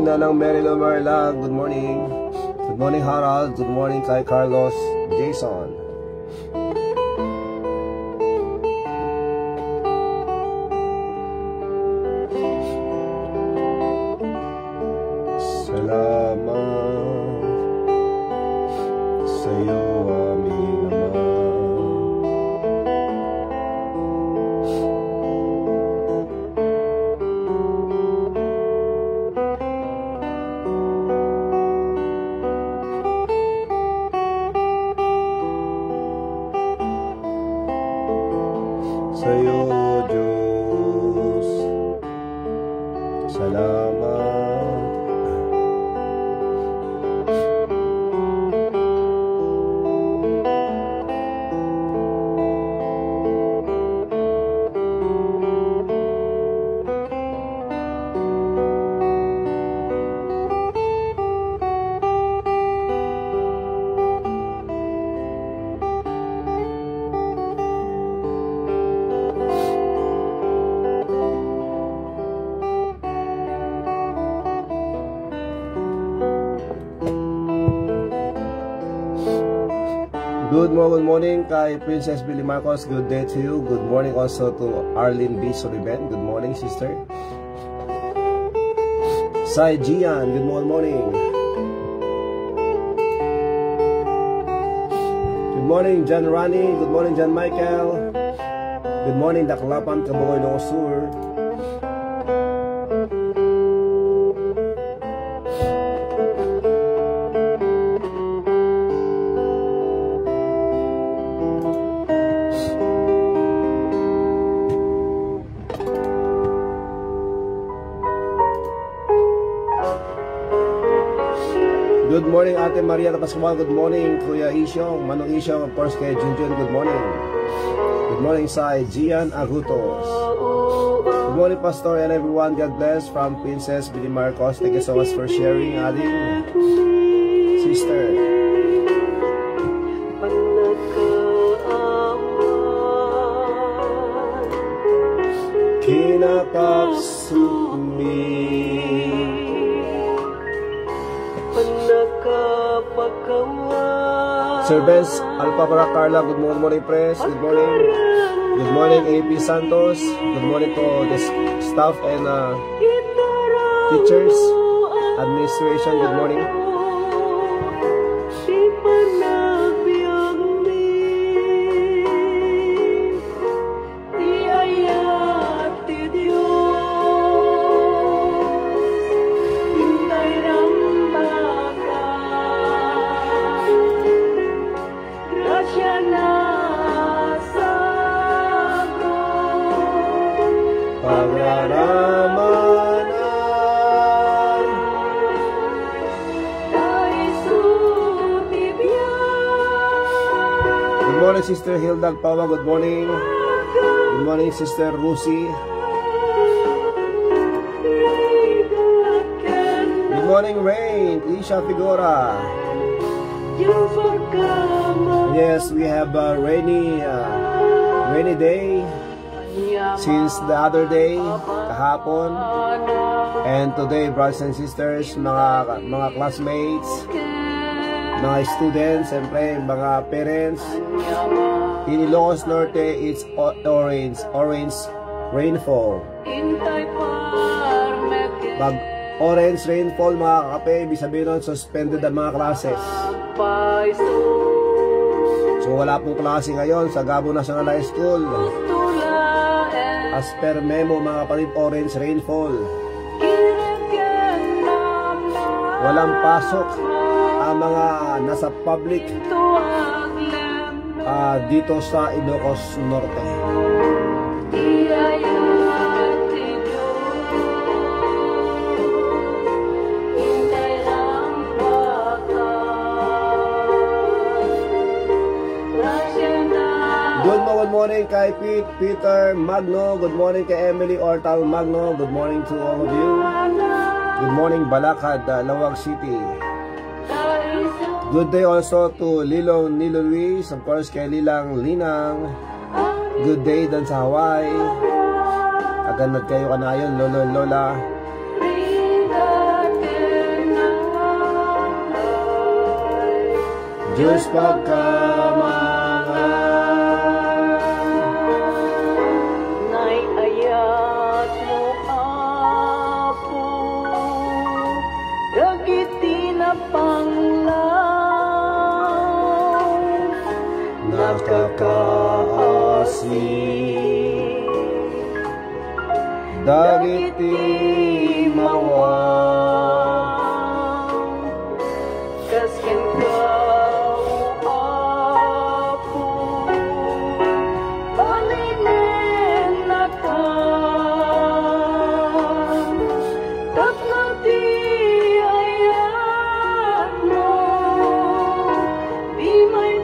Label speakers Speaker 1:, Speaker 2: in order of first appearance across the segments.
Speaker 1: Nanang Merilo Marla, good morning. Good morning Harold, good morning kay Carlos, Jason. Salamat sa iyo aming Ama. Sa iyo, Diyos, salamat. Good morning kay Princess Billy Marcos. Good day to you. Good morning also to Arlene B. Soliben. Good morning, sister. Sai Gian. Good morning. Good morning, John Rani. Good morning, John Michael. Good morning, Daklapan, Kabugoy ng Osur. Good morning, Ate Maria Pascual. Good morning, Kuya Isyong, Manong Isyong, of course, kay Junjun. Good morning. Good morning, Sai Gian Agutos. Good morning, Pastor and everyone. God bless from Princess Billy Marcos. Thank you so much for sharing, ating sister. Kinapapsumi Sir Benz Alpabara Carla, good morning, Press. Good morning. Good morning, AP Santos. Good morning to the staff and teachers, administration. Good morning. Good morning, Sister Hilda Pawa. Good morning. Good morning, Sister Rusi. Good morning, Rain. Isha Figura. Yes, we have a rainy day since the other day, kahapon. And today, brothers and sisters, mga classmates, mga students, siyempre, mga parents, in Ilocos Norte, it's orange rainfall. Pag orange rainfall, mga kape, ibig sabihin nun, suspended ang mga classes. So wala pong klase ngayon sa Gabo National High School. As per memo, mga kapatid, orange rainfall. Walang pasok ang mga nasa public dito sa Ilocos Norte. Good morning kay Peter Magno. Good morning kay Emily Ortal Magno. Good morning to all of you. Good morning Balakad, Lawag City. Good day also to Nilo Luis. Of course kay Lilang Linang. Good day dan sa Hawaii. Agad kayo kanayon, Lolo Lola. Diyos pagkamangan. Nakakaasli dagiti mawang kasken kau apo balinen nakan taknati ayat mo di may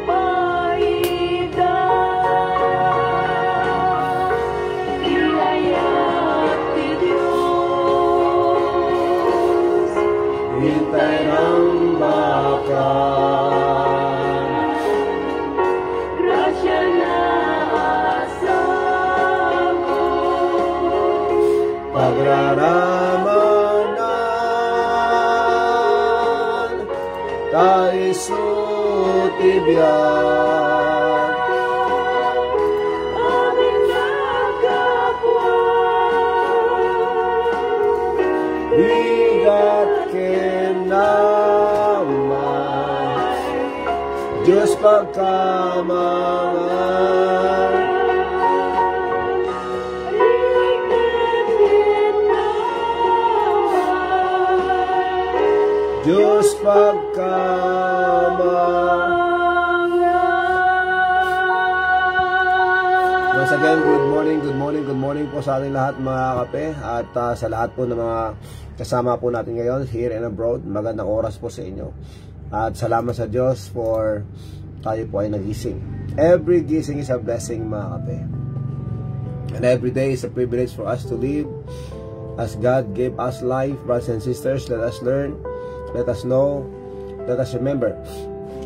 Speaker 1: pagraramanan tayo sutibyan aming nagapwa bigat kenaman Diyos pagkamangan Diyos pagkamangan. Once again, good morning po sa ating lahat mga kape at sa lahat po ng mga kasama po natin ngayon here and abroad. Magandang oras po sa inyo at salamat sa Diyos for tayo po ay nagising. Every gising is a blessing mga kape, and every day is a privilege for us to live as God gave us life. Brothers and sisters, let us learn, let us know, let us remember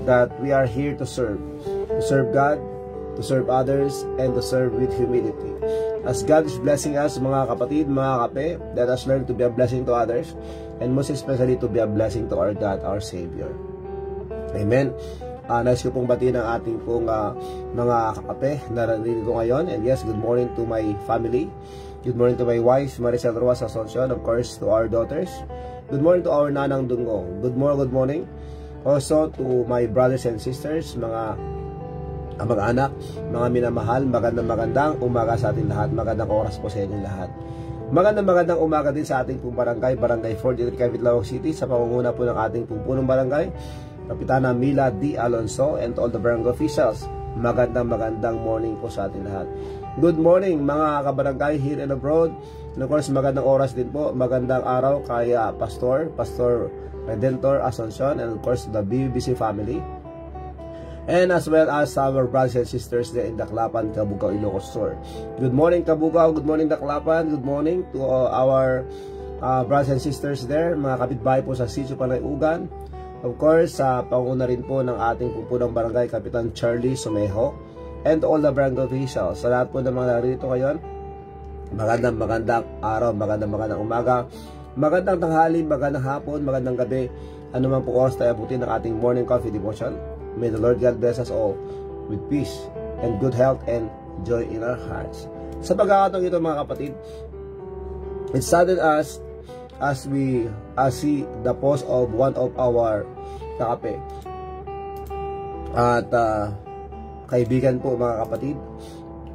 Speaker 1: that we are here to serve God, to serve others, and to serve with humility. As God is blessing us mga kapatid, mga kape, let us learn to be a blessing to others, and most especially to be a blessing to our God, our Savior. Amen. Nais ko pong batiin ang ating pong mga kape na nandito ngayon. And yes, good morning to my family. Good morning to my wife, Maricel Ruas Asuncion. Of course, to our daughters. Good morning to our Nanang Dungong. Good morning. Also to my brothers and sisters, mga anak, mga minamahal. Magandang umaga sa ating lahat. Magandang oras po sa inyong lahat. Magandang umaga din sa ating pong barangay 4 dito Cavite, Lawag City, sa pangunguna po ng ating pong punong barangay, Kapitana Mila D. Alonso, and to all the barangay officials. Magandang morning po sa ating lahat. Good morning mga kabarangay here and abroad. And of course, magandang oras din po, magandang araw kay Pastor Redentor Asuncion, and of course the BBC family. And as well as our brothers and sisters there in Daklapan, Cabugao, Ilocos Sur. Good morning Cabugao, good morning Daklapan, good morning to our brothers and sisters there, mga kapitbahay po sa Sitio Panay Ugan. Of course, sa panguna rin po ng ating pupunang barangay, Kapitan Charlie Sumejo, and all the barangay officials. Sa lahat po ng mga narito ngayon, magandang araw, magandang umaga, magandang tanghali, magandang hapon, magandang gabi, ano man po oras tayo abutin ng ating morning coffee devotion. May the Lord God bless us all with peace and good health and joy in our hearts. Sa pagkakataong ito mga kapatid, it saddened us as we see the post of one of our kakape at kaibigan po mga kapatid,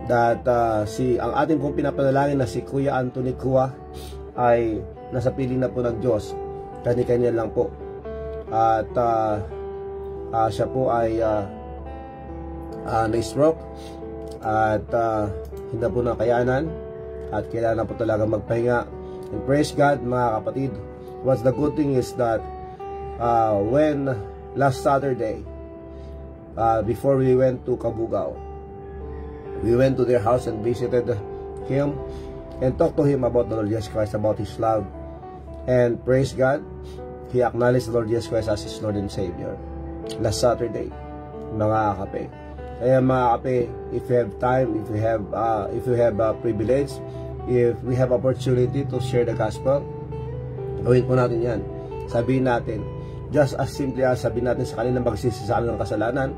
Speaker 1: that ang ating pong pinapanalangin na si Kuya Anthony Kua ay nasa piling na po ng Diyos, kanya-kanya lang po, at siya po ay na-stroke at hindi po nakayanan at kailangan po talaga magpahinga. And praise God mga kapatid. What's the good thing is that when last Saturday, before we went to Kabugao, we went to their house and visited him and talked to him about the Lord Jesus Christ, about His love. And praise God, he acknowledged the Lord Jesus Christ as His Lord and Savior last Saturday mga kape. Kaya mga kape, if you have time, if you have privilege, if we have opportunity to share the gospel, gawin po natin yan. Sabihin natin, just as simply as sabihin natin sa kanila magsisi sa kanilang kasalanan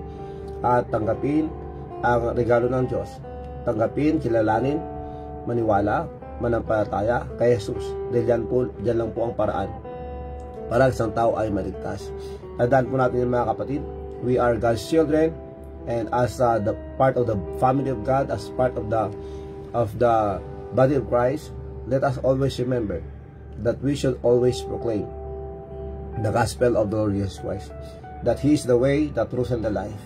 Speaker 1: at tanggapin ang regalo ng Diyos. Tanggapin, kilalanin, maniwala, manampalataya kay Jesus. Dahil dyan lang po ang paraan para isang tao ay maligtas. Tandaan po natin mga kapatid, we are God's children, and as the part of the family of God, as part of the body of Christ, let us always remember that we should always proclaim the gospel of the Lord Jesus Christ, that He is the way, the truth, and the life.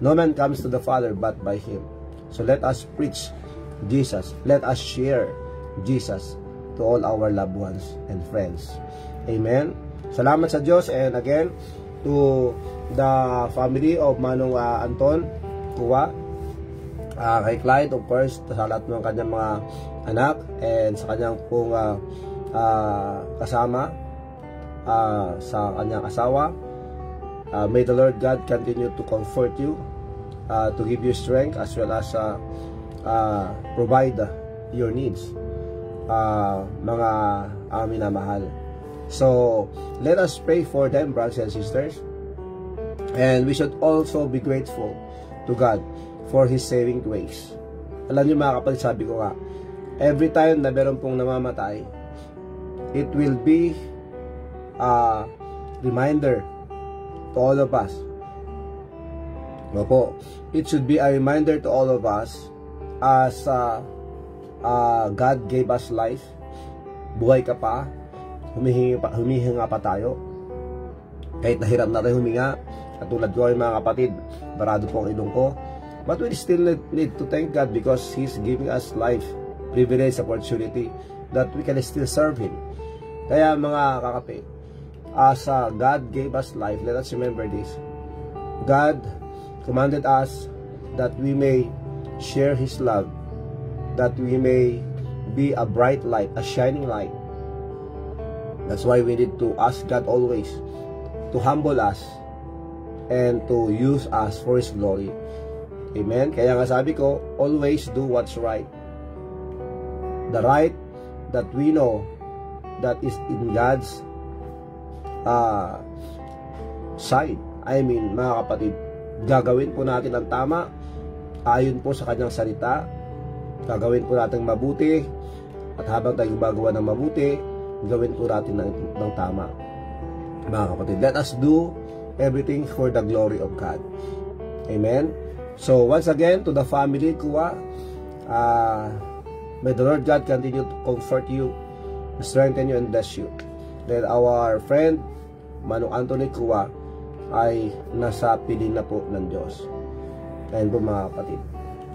Speaker 1: No man comes to the Father but by Him. So let us preach Jesus. Let us share Jesus to all our loved ones and friends. Amen. Salamat sa Diyos, and again to the family of Manong Anton Kua, kay Clyde, of course, sa lahat ng kanyang mga anak and sa kanyang pong kasama, sa kanyang asawa. May the Lord God continue to comfort you, to give you strength, as well as provide your needs, mga minamahal. So let us pray for them, brothers and sisters, and we should also be grateful to God for His saving grace. Alam niyo mga kapatid, sabi ko nga, every time na meron pong namamatay, it will be a reminder to all of us. Opo, it should be a reminder to all of us as God gave us life. Buhay ka pa, humihinga pa tayo. Kahit nahirap na tayo huminga, katulad ko ay mga kapatid, barado po ang ilong ko. But we still need to thank God because He's giving us life, privilege, opportunity that we can still serve Him. Kaya mga kakape, as God gave us life, let us remember this. God commanded us that we may share His love, that we may be a bright light, a shining light. That's why we need to ask God always to humble us and to use us for His glory. Amen. Kaya nga sabi ko, always do what's right. The right that we know that is in God's side. I mean, mga kapatid, gagawin po natin ang tama ayon po sa Kanyang salita. Gagawin po natin mabuti, at habang tayo gumagawa ng mabuti, gawin po natin ng tama. Mga kapatid, let us do everything for the glory of God. Amen. So once again, to the family Kua, may the Lord God continue to comfort you, strengthen you, and bless you. Then our friend Manong Anthony Kua ay nasa piling na po ng Diyos. Ayan po mga kapatid.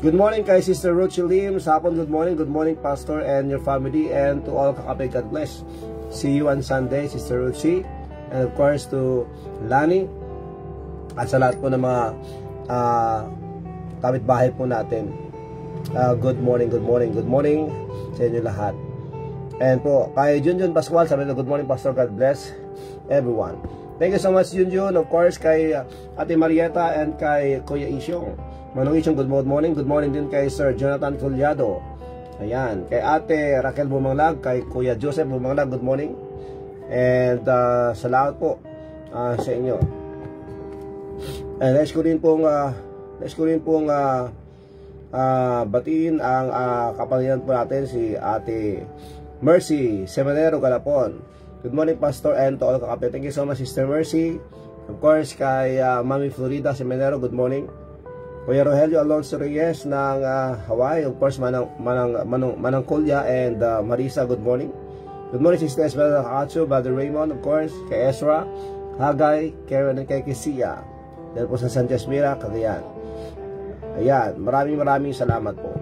Speaker 1: Good morning kay Sister Ruchi Lim. Sa hapon, good morning Pastor and your family, and to all kakape, God bless. See you on Sunday, Sister Ruchi, and of course to Lani, at sa lahat po ng mga kapitbahay po natin. Good morning sa inyo lahat. And po kay Junjun Pascual, sabi na good morning Pastor, God bless everyone. Thank you so much, Junjun. Of course, kay Ate Marieta and kay Kuya Isyong. Manong Isyong, good morning. Good morning din kay Sir Jonathan Collado. Ayan. Kay Ate Raquel Bumanglag, kay Kuya Joseph Bumanglag, good morning. And salamat po sa inyo. And next ko rin pong batiin ang kapalitan po natin si Ate Mercy Semenero Galapon. Good morning, Pastor, and to all kakape. Thank you so much, Sister Mercy. Of course, kay Mami Florida Semenero, good morning. Kuya Rogelio Alonso Reyes ng Hawaii. Of course, Manang Kulya and Marisa, good morning. Good morning, Sister Esmeralda Katsu, Brother Raymond, of course, kay Ezra, Hagay, Karen, and kay Kisia. Dahil po sa Sanchez Mira, Cagayan. Ayan, maraming salamat po.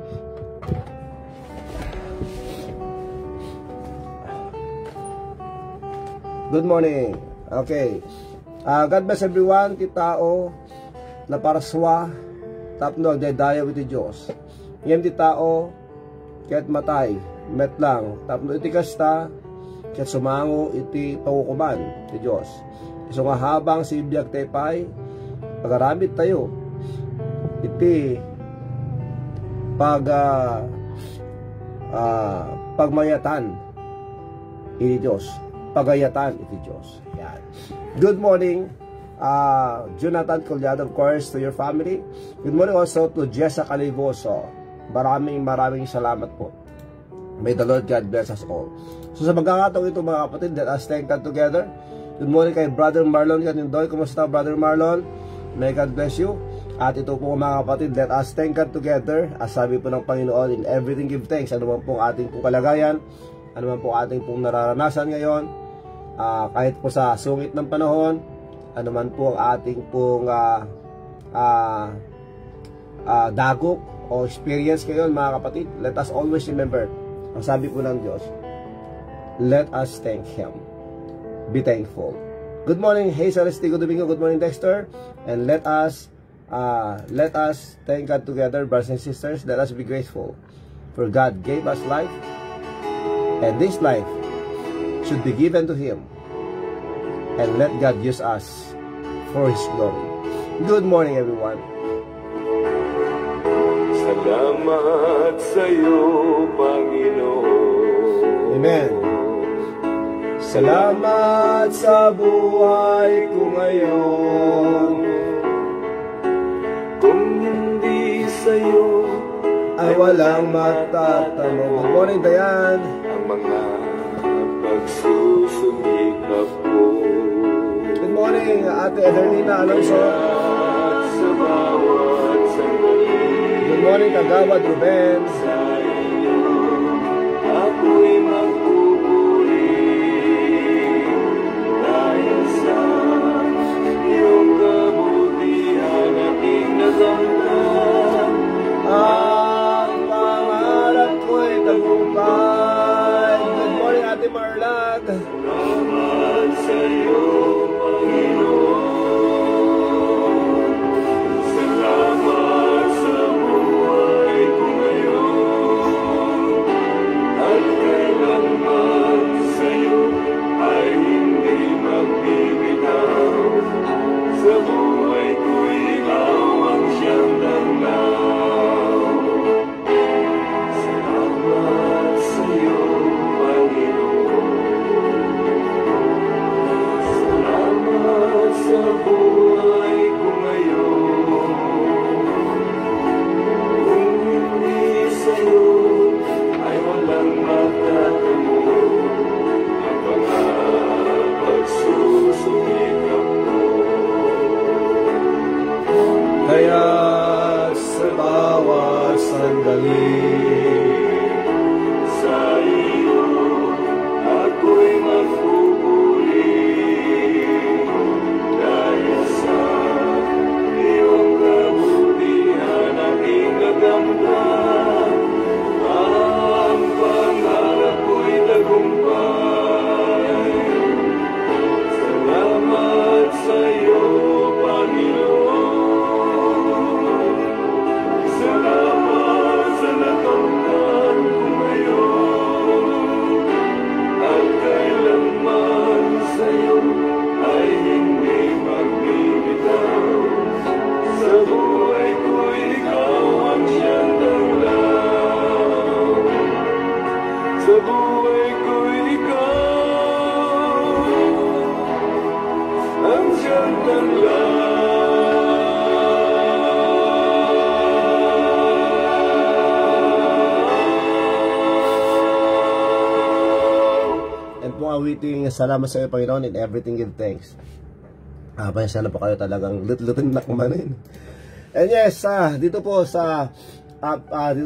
Speaker 1: Good morning. Okay. God bless everyone. Titao na paraswa tapno agdadaya with the Diyos. Iyam ti tao ket matay met lang tapno iti kasta ket sumango iti pakukuban ti Diyos. So nga habang si biyag tepay pagaramit tayo iti pagmayatan iti Diyos. Pagayatan iti Diyos. Yan. Good morning, Jonathan Collado, of course, to your family. Good morning also to Jessa Calivoso. Maraming salamat po. May the Lord God bless us all. So sa magkakataong ito mga kapatid, let us thank God together. Good morning kay Brother Marlon Canindoy. Kumusta, Brother Marlon? May God bless you. At ito po mga kapatid, let us thank God together. As sabi po ng Panginoon, in everything give thanks. Ano man pong ating pong kalagayan, ano man pong ating pong nararanasan ngayon, kahit po sa sungit ng panahon, ano man po ang ating pong dagok o experience ngayon mga kapatid, let us always remember, ang sabi po ng Diyos, let us thank Him. Be thankful. Good morning, Hazel Estigo Domingo. Good morning, Dexter. And let us thank God together, brothers and sisters. Let us be grateful for God gave us life, and this life should be given to Him, and let God use us for His glory. Good morning, everyone.
Speaker 2: Salamat sa iyo, Panginoon.
Speaker 1: Amen. Salamat sa buhay ko ngayon.
Speaker 2: Kung hindi sa iyo
Speaker 1: ay walang matatanong. Good morning, Dayan.
Speaker 2: ang mga pagsusumikap ko.
Speaker 1: Good morning, Ate Edelina Alonso.
Speaker 2: At sa bawat sandali
Speaker 1: Good morning, Kagawad Ruben.
Speaker 2: sa iyo, ako'y magpupuri dahil sa iyong kabutihan aking nakamtan.
Speaker 1: Ang pangarap ko'y tagumpay. Good morning, Ate Marlag.
Speaker 2: Salamat sa iyo, Panginoon. Salamat sa buhay ko ngayon. At kailanman sa iyo ay hindi magbibitaw. Sa buhay ko ikaw ang siyang danglaw. Salamat sa iyo, Panginoon. Salamat sa buhay ko ngayon. Kung hindi sa iyo ay walang matatamo ang mga pagsusumikap ko.
Speaker 1: Kaya sa bawat sandali,
Speaker 2: Sa iyo ako'y magpupuri dahil sa iyong kabutihan aking nakamtan. Ang pangarap ko'y tagumpay. Salamat sa iyo, Panginoon. Salamat sa lahat
Speaker 1: awiting salamat sa iyo, Panginoon, in everything give thanks. Pasensya na po kayo, talagang lut-lutin na kumanin. And yes, dito po sa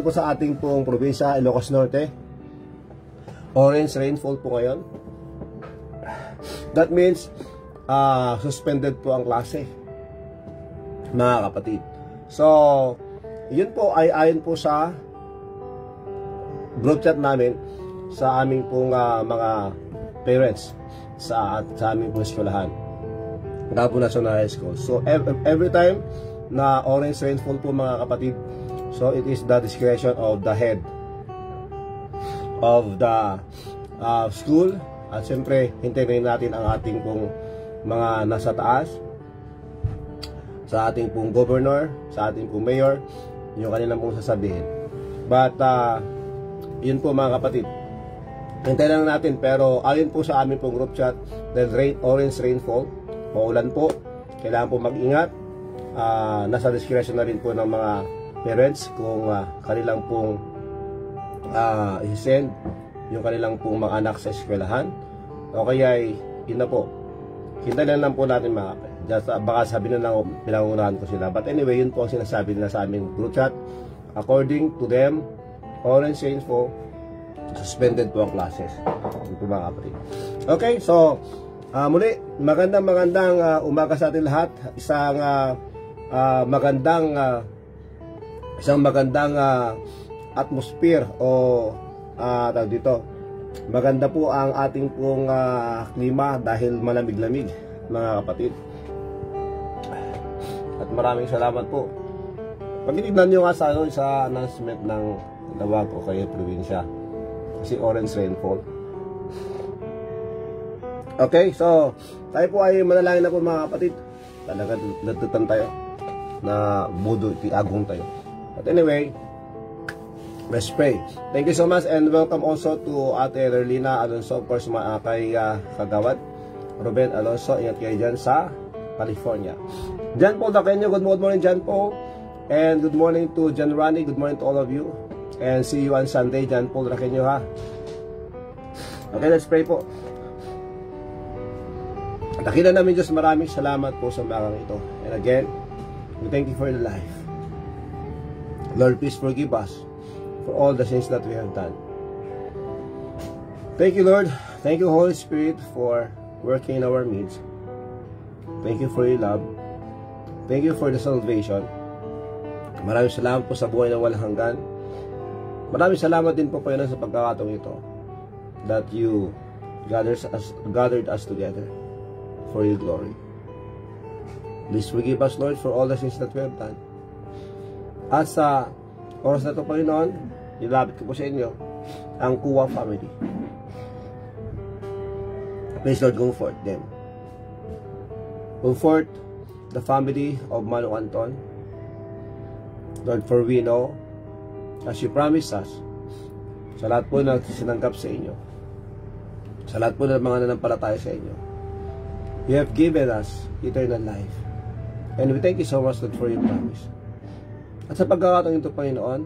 Speaker 1: ating pong probinsya, Ilocos Norte, orange rainfall po ngayon. That means suspended po ang klase, mga kapatid. So, yun po ay ayon po sa group chat namin sa aming pong mga parents sa aming pong eskwelahan, Davao National High School. So every time na orange rainfall po, mga kapatid, so it is the discretion of the head of the school. At siyempre, hintayin natin ang ating pong mga nasa taas, sa ating pong governor, sa ating pong mayor, yung kanilang pong sasabihin. But yun po, mga kapatid, hintayin lang natin. Pero ayon po sa aming pong group chat, dahil orange rainfall, maulan po, kailangan po mag-ingat. Nasa discretion na rin po ng mga parents kung kanilang pong i-send yung kanilang pong mga anak sa eskwelahan, o kaya yun na po, hintayin lang po natin, mga baka sabi na lang pinangunahan ko sila. But anyway, yun po ang sinasabi nila sa aming group chat. According to them, orange rainfall, suspended po ang classes. Yun po, mga kapatid. Okay, so muli, magandang umaga sa atin lahat. Isang magandang atmosphere o tawag dito, maganda po ang ating pong klima dahil malamig-lamig, mga kapatid. At maraming salamat po. Pag-itignan nyo nga sa announcement ng Lawag o kaya probinsya, kasi orange rainfall. Okay, so tayo po ay manalangin na po, mga kapatid. Talaga natutan tayo na budo agong tayo. But anyway, let's pray. Thank you so much and welcome also to Ate Erlina Alonso, of course, kay Kagawad Ruben Alonso. Ingat kayo dyan sa California. Jan Paul Daqueño, good morning Jan Paul. And good morning to Jan Rani, good morning to all of you. And see you on Sunday, Jan Paul Daqueño, ha. Okay, let's pray po. Dakila namin Diyos, maraming salamat po sa umagang ito. And again, we thank you for the life. Lord, please forgive us for all the sins that we have done. Thank you, Lord. Thank you, Holy Spirit, for working in our midst. Thank you for your love. Thank you for the salvation. Maraming salamat po sa buhay na walang hanggan. Maraming salamat din po, Panginoon, sa pagkakataong ito that you gathered us together for your glory. Please forgive us, Lord, for all the sins that we have done. At sa oras na ito, Panginoon, nilapit ko po sa inyo ang Kuwa family. Please, Lord, comfort them. Comfort the family of Manong Anton. Lord, for we know, as you promised us, sa lahat po na sinanggap sa inyo, sa lahat po ng mga nanampalataya sa inyo, you have given us eternal life. And we thank you so much, Lord, for your promise. At sa pagkakataong ito, Panginoon,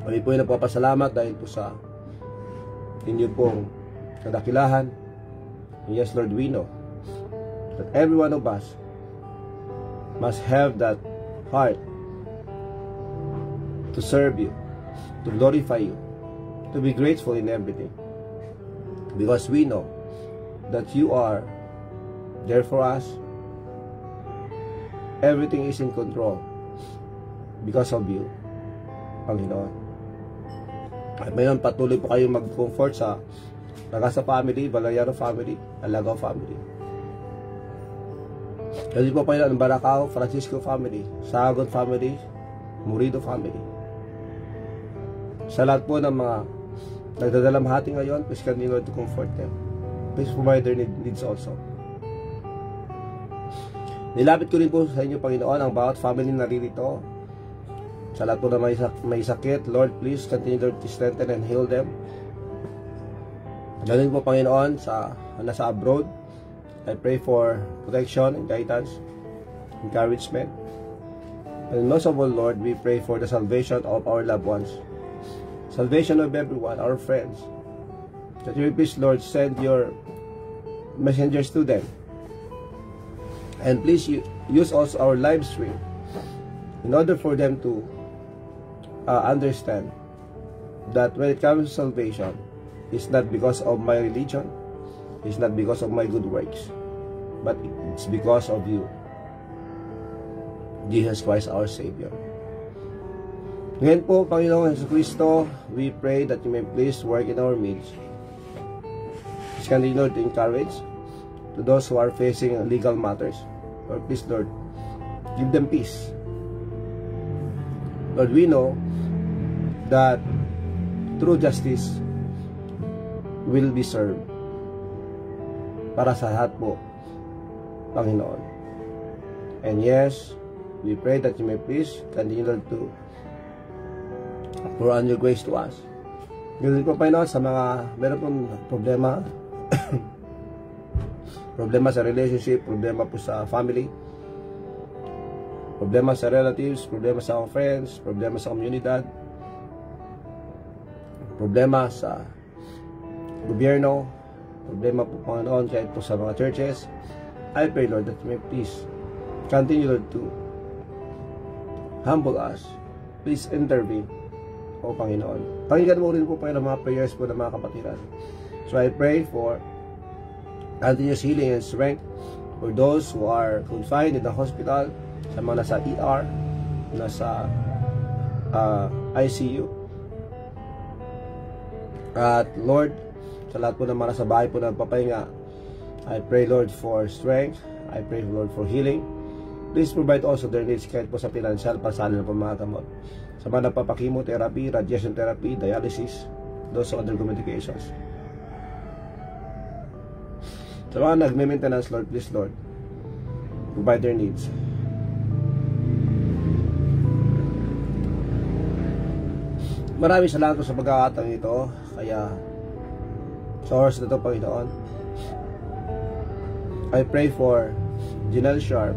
Speaker 1: kami po ay nagpapasalamat dahil po sa inyo pong kadakilahan. And yes, Lord, we know that every one of us must have that heart to serve you, to glorify you, to be grateful in everything. Because we know that you are there for us. Everything is in control because of you, Panginoon. At ngayon, patuloy po kayong mag-comfort sa Nagasa family, Valayaro family, Alagaw family. Kasi po, Panginoon, Baracao, Francisco family, Sagon family, Murido family. Sa lahat po ng mga nagdadalamhati ngayon, please continue to comfort them. Please provide their needs also. Nilapit ko rin po sa inyo, Panginoon, ang bawat family na ririto. Sa lahat po na may sakit, Lord, please continue to strengthen and heal them. Ganun po, Panginoon, sa nasa abroad, I pray for protection and guidance, encouragement. And most of all, Lord, we pray for the salvation of our loved ones. Salvation of everyone, our friends, That you please, Lord, send your messengers to them. And please use also our live stream in order for them to understand that when it comes to salvation, it's not because of my religion, it's not because of my good works, but it's because of you, Jesus Christ our Savior. Ngayon po, Panginoong Jesucristo, we pray that you may please work in our midst. Please continue, Lord, to encourage to those who are facing legal matters. Lord, please, Lord, give them peace. Lord, we know that true justice will be served para sa lahat po, Panginoon. And yes, we pray that you may please continue, Lord, to pour on your grace to us. Ganun po, Panginoon, sa mga meron pong problema, problema sa relationship, problema po sa family, problema sa relatives, problema sa friends, problema sa komunidad, problema sa gobyerno, problema po, Panginoon, kahit po sa mga churches. I pray, Lord, that you may please continue, Lord, to humble us. Please intervene, O Panginoon. Pakinggan mo rin po, Panginoon, mga prayers po ng mga kapatiran. So I pray for continuous healing and strength for those who are confined in the hospital, sa mga nasa ER, nasa ICU. At Lord, sa lahat po ng mga nasa bahay po na papahinga, I pray, Lord, for strength. I pray, Lord, for healing. Please provide also their needs kahit po sa financial, pasanin po mga gamot. Sa mga nagpapakimotherapy, radiation therapy, dialysis, those undergo medications. Sa mga nagme-maintenance, Lord, please, Lord, provide their needs. Maraming salamat po sa pagkakataon ito. Kaya sa oras na ito, Panginoon, I pray for Janelle Sharp,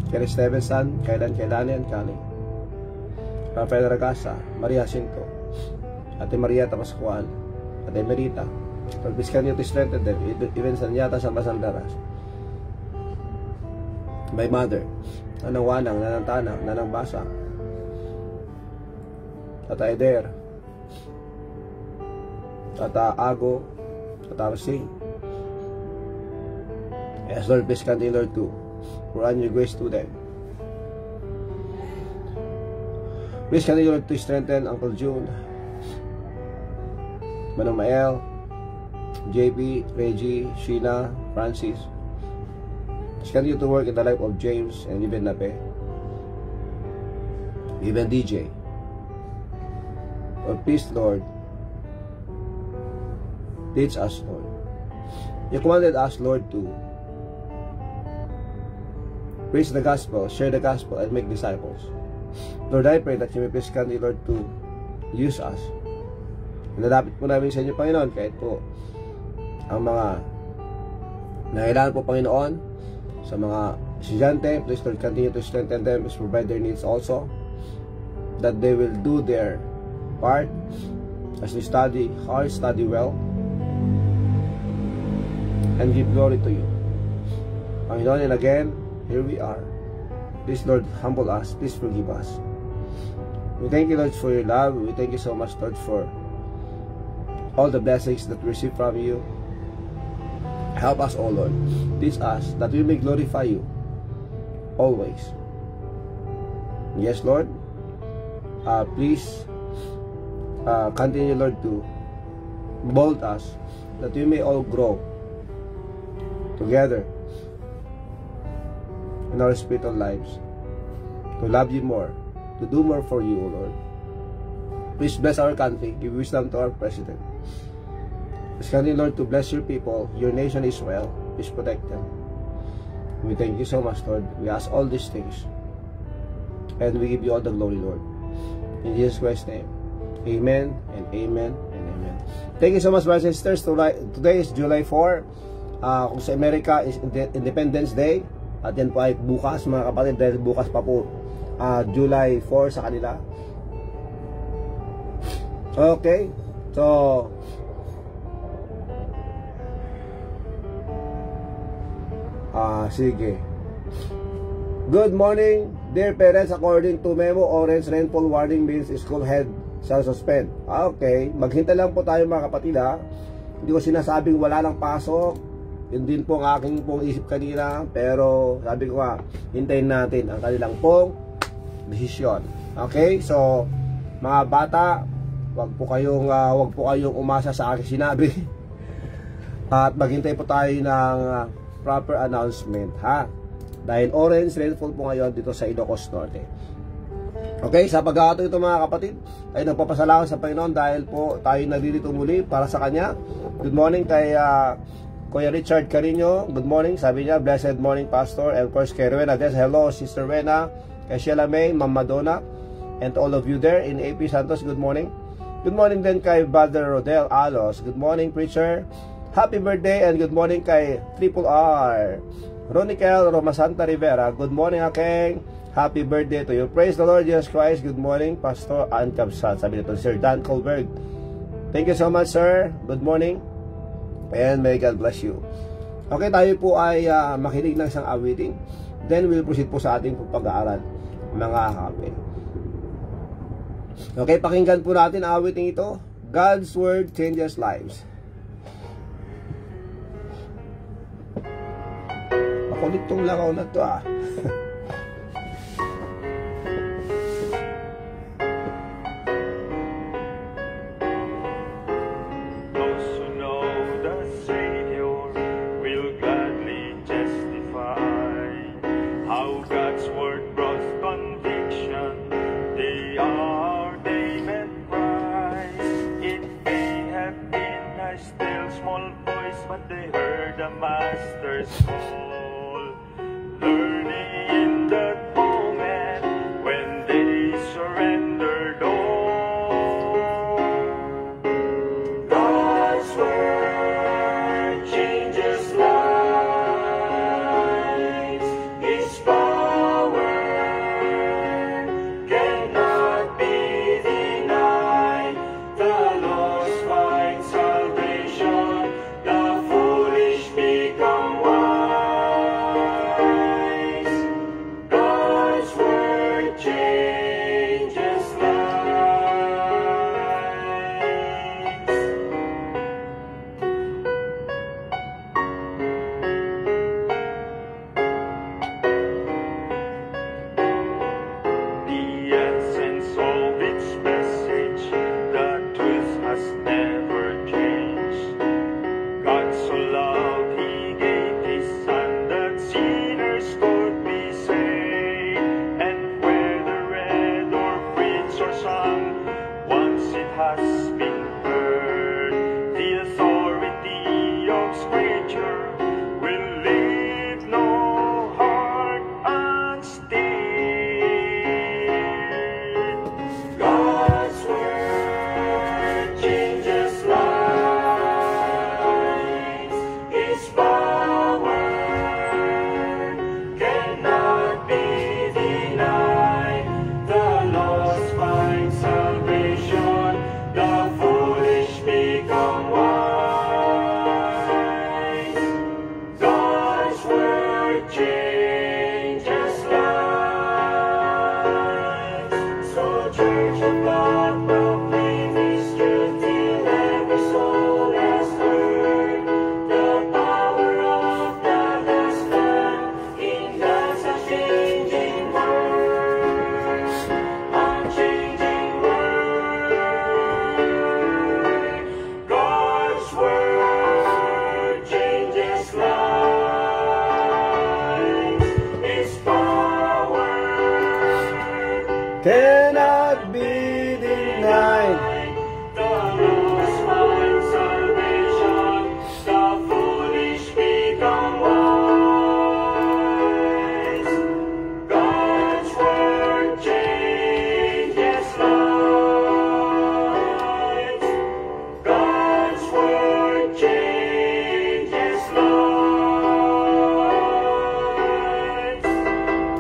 Speaker 1: Kerry Stevenson, Kailan Kailanian Kali, Rafael Ragasa, Maria Cinto, Ate Maria Tapascual, Ate Merita. Lord, please continue to strengthen them, even sa Nyata sa Basaldaras. My mother, Nanang Wanang, Nanang Tanang, Nanang Basa, Tata Eder, Tata Ago, Tata Sing. Yes, Lord, please continue, Lord, to pour on your grace to them. Please continue, Lord, to strengthen Uncle June, Manong Mael, JP, Reggie, Sheena, Francis. Please continue to work in the life of James and even Nape, even DJ. Lord, please, Lord, teach us, Lord. You commanded us, Lord, to preach the gospel, share the gospel, and make disciples. Lord, I pray that you may please continue, Lord, to use us. Nalapit po namin sa inyo, Panginoon, kahit po ang mga nangailangan po, Panginoon, sa mga estudyante, please, Lord, continue to strengthen them, please provide their needs also, that they will do their part as they study hard, study well, and give glory to you, Panginoon. And again, here we are. Please, Lord, humble us. Please forgive us. We thank you, Lord, for your love. We thank you so much, Lord, for all the blessings that we receive from you. Help us, O Lord. Teach us that we may glorify you always. Yes, Lord. Please continue, Lord, to mold us that we may all grow together in our spiritual lives, to love you more, to do more for you, O Lord. Please bless our country. Give wisdom to our president. Please continue, Lord, to bless your people, your nation Israel. Please protect them. We thank you so much, Lord. We ask all these things, and we give you all the glory, Lord. In Jesus Christ's name, amen and amen and amen. Thank you so much, brothers and sisters. Today is July 4. Kung sa Amerika is Independence Day. At yan po ay bukas, mga kapatid, dahil bukas pa po July 4 sa kanila. Okay, so Sige. Good morning, dear parents. According to memo, orange rainfall warning means school head shall suspend. Okay, maghintay lang po tayo mga kapatid ha. Hindi ko sinasabing wala lang pasok. Yun din po ang aking pong isip kanina. Pero sabi ko nga, hintayin natin ang kanilang pong desisyon. Okay, so mga bata, wag po kayong umasa sa aking sinabi. At maghintay po tayo ng proper announcement ha. Dahil orange rainfall po ngayon dito sa Ilocos Norte. Okay, sa pag-aato ito mga kapatid, ay nagpapasalamat sa Panginoon dahil po tayo naririto muli para sa Kanya. Good morning kay Kuya Richard Carino. Good morning, sabi niya, blessed morning Pastor. And of course kay Rowena Des, hello Sister Rowena. Kay Sheila May, Ma'am Madonna, and to all of you there in AP Santos, good morning. Good morning din kay Brother Rodel Alos. Good morning preacher. Happy birthday and good morning kay Triple R. Ronikel Roma Santa Rivera, good morning aking. Happy birthday to you. Praise the Lord Jesus Christ. Good morning Pastor Ann Cabsat. Sabi nito Sir Dan Colberg. Thank you so much sir. Good morning. And may God bless you. Okay, tayo po ay makinig ng isang awiting. Then we'll proceed po sa ating pag-aaral mga kapatid. Okay, pakinggan po natin ang awiting ito. God's Word changes lives. Makulit tong langaw na to
Speaker 2: Those who know the Savior will gladly testify how God's word brought conviction. They met Christ. It may have been a still small voice, but they heard the Master's call. Learning in that moment when they surrendered all. God's word changes lives. His power cannot be denied. The lost find salvation. The foolish become wise. God's word changes lives. The essence of its message, the truth has never changed. God so loved, He gave His Son that sinners could be saved. And whether read or preached or sung, once it has been heard, the authority of Scripture will leave no heart unstirred. God's word changes lives. His power cannot be denied. The lost find salvation. The foolish become wise. God's word changes lives. So Church of God, proclaim His truth till every soul has heard the power of the last Lamb in God's unchanging word. Unchanging word. God's word changes lives. His power
Speaker 1: Cannot be denied.
Speaker 2: the lost find salvation. The foolish become wise. God's word changes lives. God's word changes lives.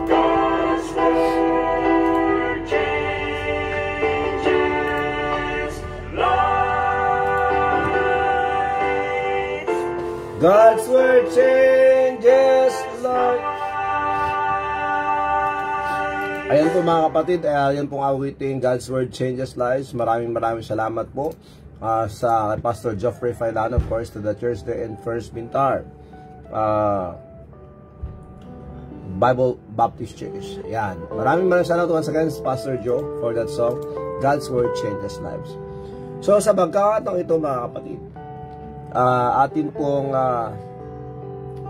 Speaker 2: God's word changes lives.
Speaker 1: God's word changes light. Ayan po mga kapatid, ayan pong awitin, God's Word Changes Lives. Maraming salamat po sa Pastor Geoffrey Failano, of course, to the Church there in First Bintar Bible Baptist Church. Ayan. Maraming salamat once again, Pastor Joe, for that song, God's Word Changes Lives. So sa pagkakataong ito mga kapatid, atin pong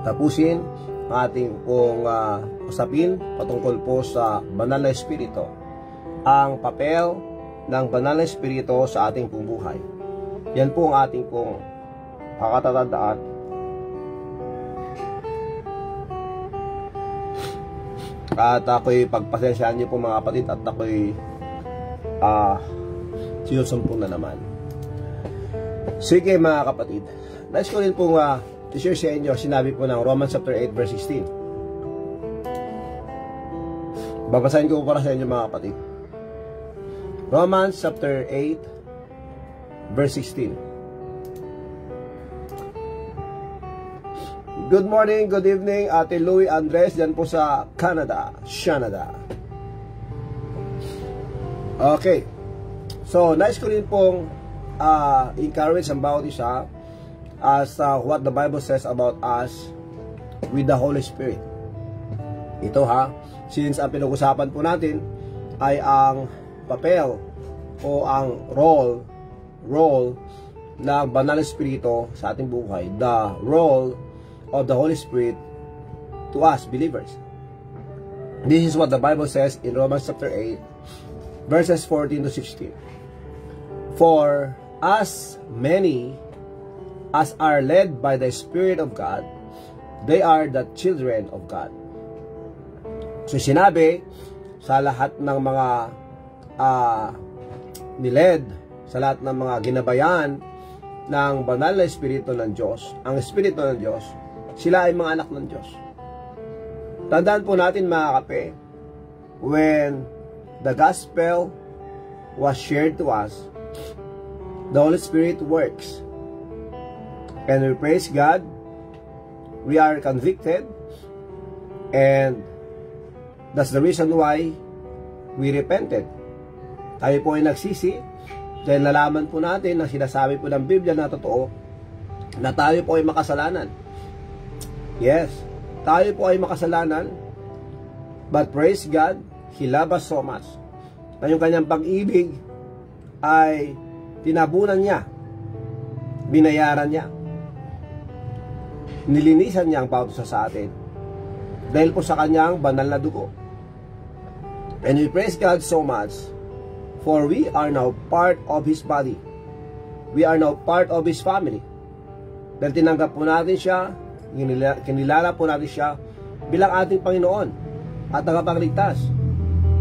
Speaker 1: tapusin ating pong usapin patungkol po sa Banal na Espiritu, ang papel ng Banal na Espiritu sa ating pong buhay. Yan po ang ating pong pakatatandaan. At ako'y pagpasensyaan niyo po mga kapatid, at ako'y sinusumpong na naman. Sige mga kapatid, nais ko rin pong i-share sa inyo, sinabi po ng Romans chapter 8 verse 16. Babasahin ko para sa inyo mga kapatid. Romans chapter 8 verse 16. Good morning, good evening, Ate Louie Andres, dyan po sa Canada. Okay. So, nice ko rin pong encourage ang bawat isa as what the Bible says about us with the Holy Spirit. Ito since ang pinag-usapan po natin ay ang papel o ang role ng Banal na Espiritu sa ating buhay, the role of the Holy Spirit to us believers. This is what the Bible says in Romans chapter 8 verses 14 to 16. For as many as are led by the Spirit of God, they are the children of God. So sinabi sa lahat ng mga niled, sa lahat ng mga ginabayan ng Banal na Espiritu ng Diyos, ang Espiritu ng Diyos, sila ay mga anak ng Diyos. Tandaan po natin mga kape, when the gospel was shared to us, the Holy Spirit works. And we praise God, we are convicted, and that's the reason why we repented. Tayo po ay nagsisi, dahil nalaman po natin na sinasabi po ng Biblia na totoo, na tayo po ay makasalanan. Yes, tayo po ay makasalanan, but praise God, He loves us so much, na yung kanyang pag-ibig ay tinabunan niya, binayaran niya, nilinisan niya ang bawat isa sa atin dahil po sa kanyang banal na dugo. And we praise God so much, for we are now part of His body. We are now part of His family. Dahil tinanggap po natin siya, kinilala po natin siya bilang ating Panginoon at tagapagligtas.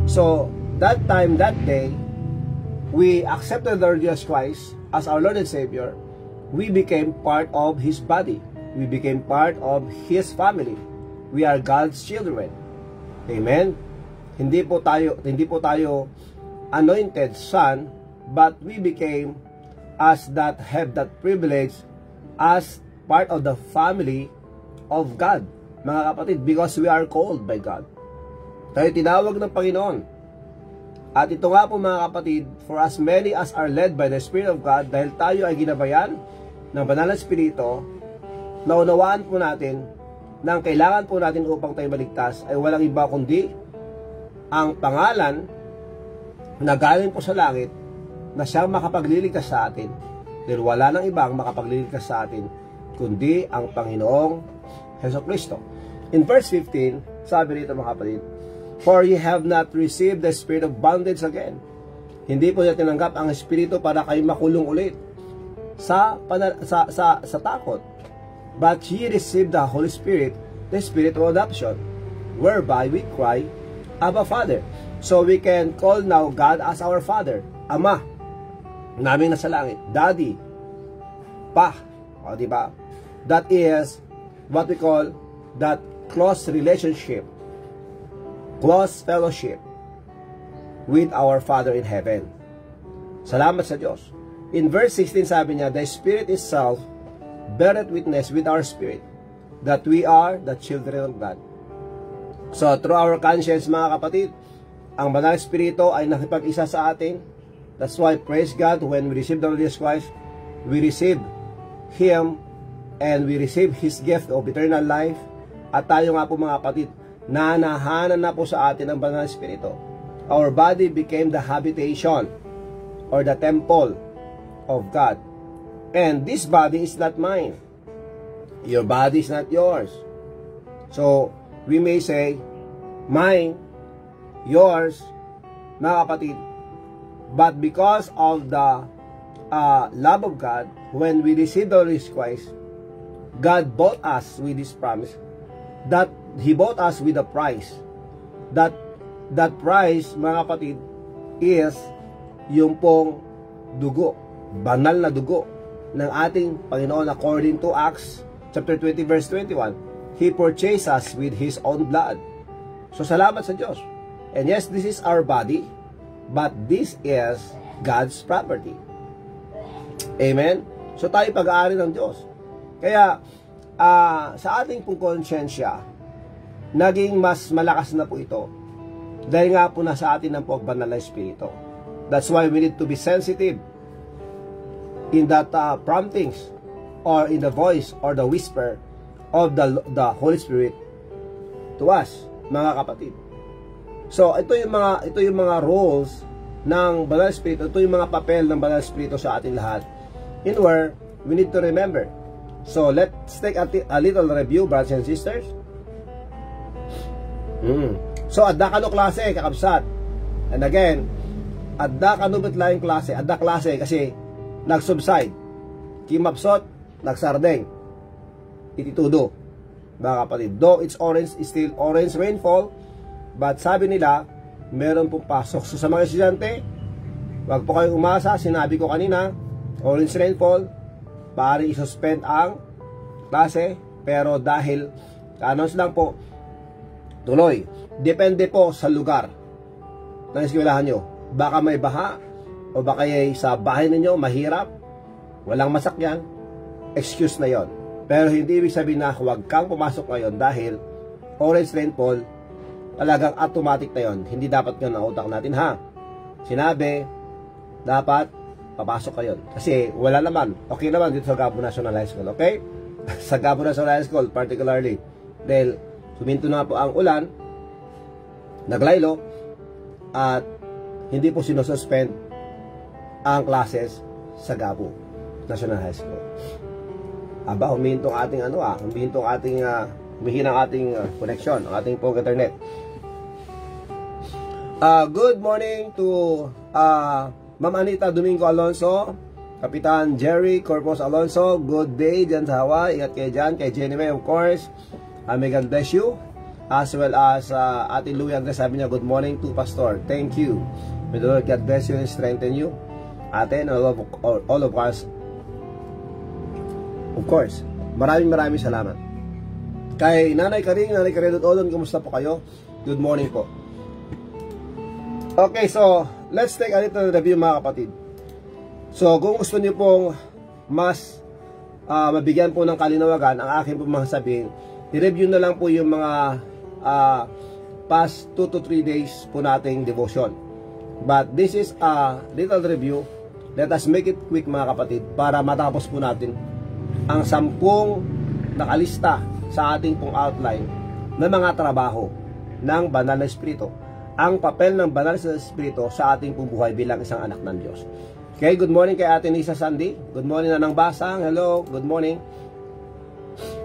Speaker 1: So, that time, that day, we accepted our Jesus Christ as our Lord and Savior. We became part of His body. We became part of His family. We are God's children. Amen. Hindi po tayo anointed son, but we became as that have that privilege as part of the family of God, mga kapatid, because we are called by God. Tayo tinawag ng Panginoon. At ito nga po mga kapatid, for as many as are led by the Spirit of God, dahil tayo ay ginabayan ng Banal na Espiritu, naunawaan po natin na ang kailangan po natin upang tayo maligtas ay walang iba kundi ang pangalan na galing po sa langit na siyang makapagliligtas sa atin. Dahil wala nang ibang makapagliligtas sa atin kundi ang Panginoong Jesucristo. In verse 15, sabi rito mga kapatid, for ye have not received the spirit of bondage again. Hindi po niya tinanggap ang Espiritu para kayo makulong ulit sa takot. But ye received the Holy Spirit, the Spirit of adoption, whereby we cry, Abba, Father. So we can call now God as our Father, Ama, namin nasa langit, Daddy, Pa, o diba? That is what we call that close relationship, close fellowship with our Father in heaven. Salamat sa Diyos. In verse 16 sabi niya, the Spirit itself beareth witness with our spirit that we are the children of God. So, through our conscience, mga kapatid, ang Banal Espiritu ay nakipag-isa sa atin. That's why, praise God, when we receive the Lord Jesus Christ, we receive Him and we receive His gift of eternal life. At tayo nga po, mga kapatid, nanahanan na po sa atin ang Banal Espiritu. Our body became the habitation or the temple of God. And this body is not mine. Your body is not yours. So, we may say, mine, yours, mga kapatid. But because of the love of God, when we receive the Lord Jesus Christ, God bought us with His promise. That He bought us with a price. That price, mga kapatid, is yung pong dugo, banal na dugo ng ating Panginoon according to Acts chapter 20 verse 21. He purchased us with His own blood. So salamat sa Diyos. And yes, this is our body, but this is God's property. Amen? So tayo pag-aari ng Diyos. Kaya sa ating pong konsyensya, naging mas malakas na po ito. Dahil nga po nasa atin ang pagbanal na Espiritu. That's why we need to be sensitive in that promptings or in the voice or the whisper of the Holy Spirit to us, mga kapatid. So, ito yung mga roles ng Banal Espiritu, ito yung mga papel ng Banal Espiritu sa ating lahat. In where we need to remember. So, let's take a little review, brothers and sisters. So, adda kano klase, kakabsat. And again, adda kano bitlaing klase, adda klase kasi nag-subside. Kimapsot, nagsardeng. Ititudo. Mga kapatid, though it's orange, it's still orange rainfall, but sabi nila, meron pong pasok. So, sa mga estudyante, wag po kayong umasa, sinabi ko kanina, orange rainfall, pari isuspend ang klase, pero dahil, announce lang po, tuloy. Depende po sa lugar ng eskwelahan nyo. Baka may baha, o baka sa bahay ninyo, mahirap, walang masakyan, excuse na yon. Pero hindi ibig sabihin na huwag kang pumasok ngayon dahil orange rainfall, talagang automatic na yon. Hindi dapat yun ang utak natin, ha? Sinabi, dapat papasok kayo. Kasi wala naman, okay naman dito sa Gabo National High School, okay? Sa Gabo National High School, particularly, dahil suminto na po ang ulan, naglaylo, at hindi po sinususpend ang classes sa Gabo National High School. Aba, humihintong ating humihintong ating humihinang ating connection, ang ating pong internet. Good morning to Ma'am Anita Domingo Alonso, Kapitan Jerry Corpus Alonso. Good day dyan sa Hawaii. Ingat kayo dyan, kay Jenny May, of course. May God bless you. As well as Ate Louie Andres, sabi niya, good morning to Pastor. Thank you. May the Lord God bless you and strengthen you. Ate, and all of us, of course, maraming salamat. Kay Nanay Karing, Nanay Karing Odon, kumusta po kayo? Good morning po. Okay, so let's take a little review, mga kapatid. So kung gusto niyo pong mas mabigyan po ng kalinawagan ang aking pong mga sabihin, i-review na lang po yung mga past 2 to 3 days po nating devotion. But this is a little review. Let us make it quick, mga kapatid, para matapos po natin ang 10 nakalista sa ating pong outline ng mga trabaho ng Banal na Espiritu. Ang papel ng Banal na Espiritu sa ating pong buhay bilang isang anak ng Diyos. Okay, good morning kay Ate Nisa Sandy. Good morning na ng Basang. Hello, good morning.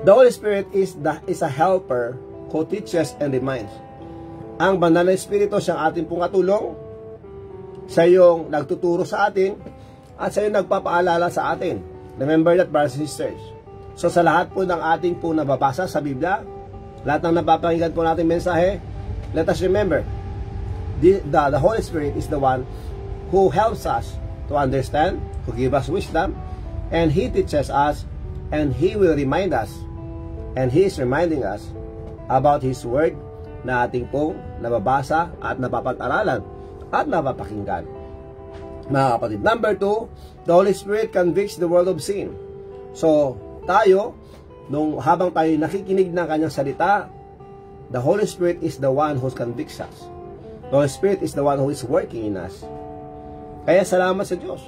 Speaker 1: The Holy Spirit is a helper who teaches and reminds. Ang Banal na Espiritu siyang ating pong katulong, siya yung nagtuturo sa atin, at siya yung nagpapaalala sa atin. Remember that, brothers and sisters. So sa lahat po ng ating po nababasa sa Biblia, lahat ng napapakinggan po natin mensahe, let us remember, the Holy Spirit is the one who helps us to understand, who gives us wisdom, and He teaches us, and He will remind us, and He is reminding us about His Word na ating pong nababasa at napapag-aralan at napapakinggan. Mga kapatid, number 2, the Holy Spirit convicts the world of sin. So, tayo, habang tayo nakikinig ng kanyang salita, the Holy Spirit is the one who convicts us. The Holy Spirit is the one who is working in us. Kaya salamat sa Diyos.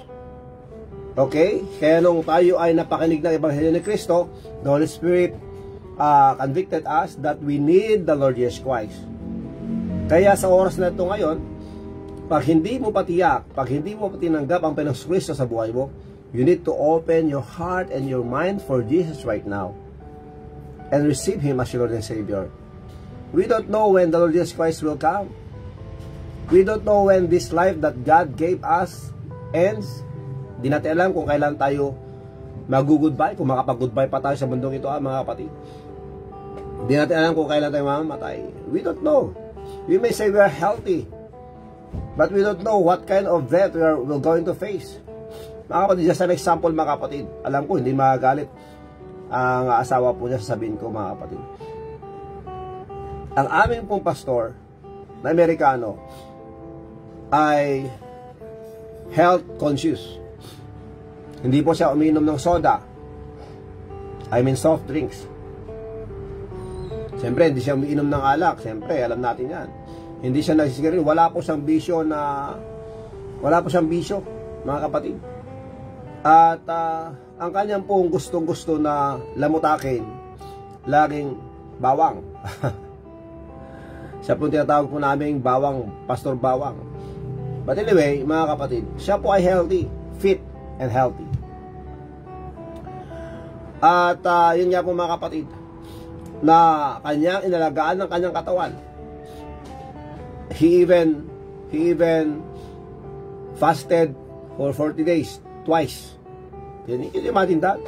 Speaker 1: Okay? Kaya nung tayo ay napakinig ng Ebanghelyo ni Kristo, the Holy Spirit convicted us that we need the Lord Jesus Christ. Kaya sa oras na ito ngayon, pag hindi mo patiyak, pag hindi mo tinanggap ang Panginoong Kristo sa buhay mo, you need to open your heart and your mind for Jesus right now and receive Him as your Lord and Savior. We don't know when the Lord Jesus Christ will come. We don't know when this life that God gave us ends. Di natin alam kung kailan tayo mag-goodbye, kung makapag-goodbye pa tayo sa mundong ito, mga kapatid. Di natin alam kung kailan tayo mamamatay. We don't know. We may say we are healthy, but we don't know what kind of death we're going to face. Mga kapatid, just an example, mga kapatid. Alam ko, hindi magagalit ang asawa po niya sasabihin ko, mga kapatid. Ang aming pong pastor na Amerikano ay health conscious. Hindi po siya umiinom ng soda. I mean soft drinks. Siyempre, hindi siya umiinom ng alak. Siyempre, alam natin yan. Hindi siya nagsisigarilyo. Wala po siyang bisyo, mga kapatid. At ang kanyang pong gustong-gusto na lamutakin, laging bawang. Siya po tinatawag po namin bawang, Pastor Bawang. But anyway, mga kapatid, siya po ay healthy, fit and healthy. At yun nga po, mga kapatid, na kanyang inalagaan ng kanyang katawan. He even fasted for 40 days, twice. Can you imagine that?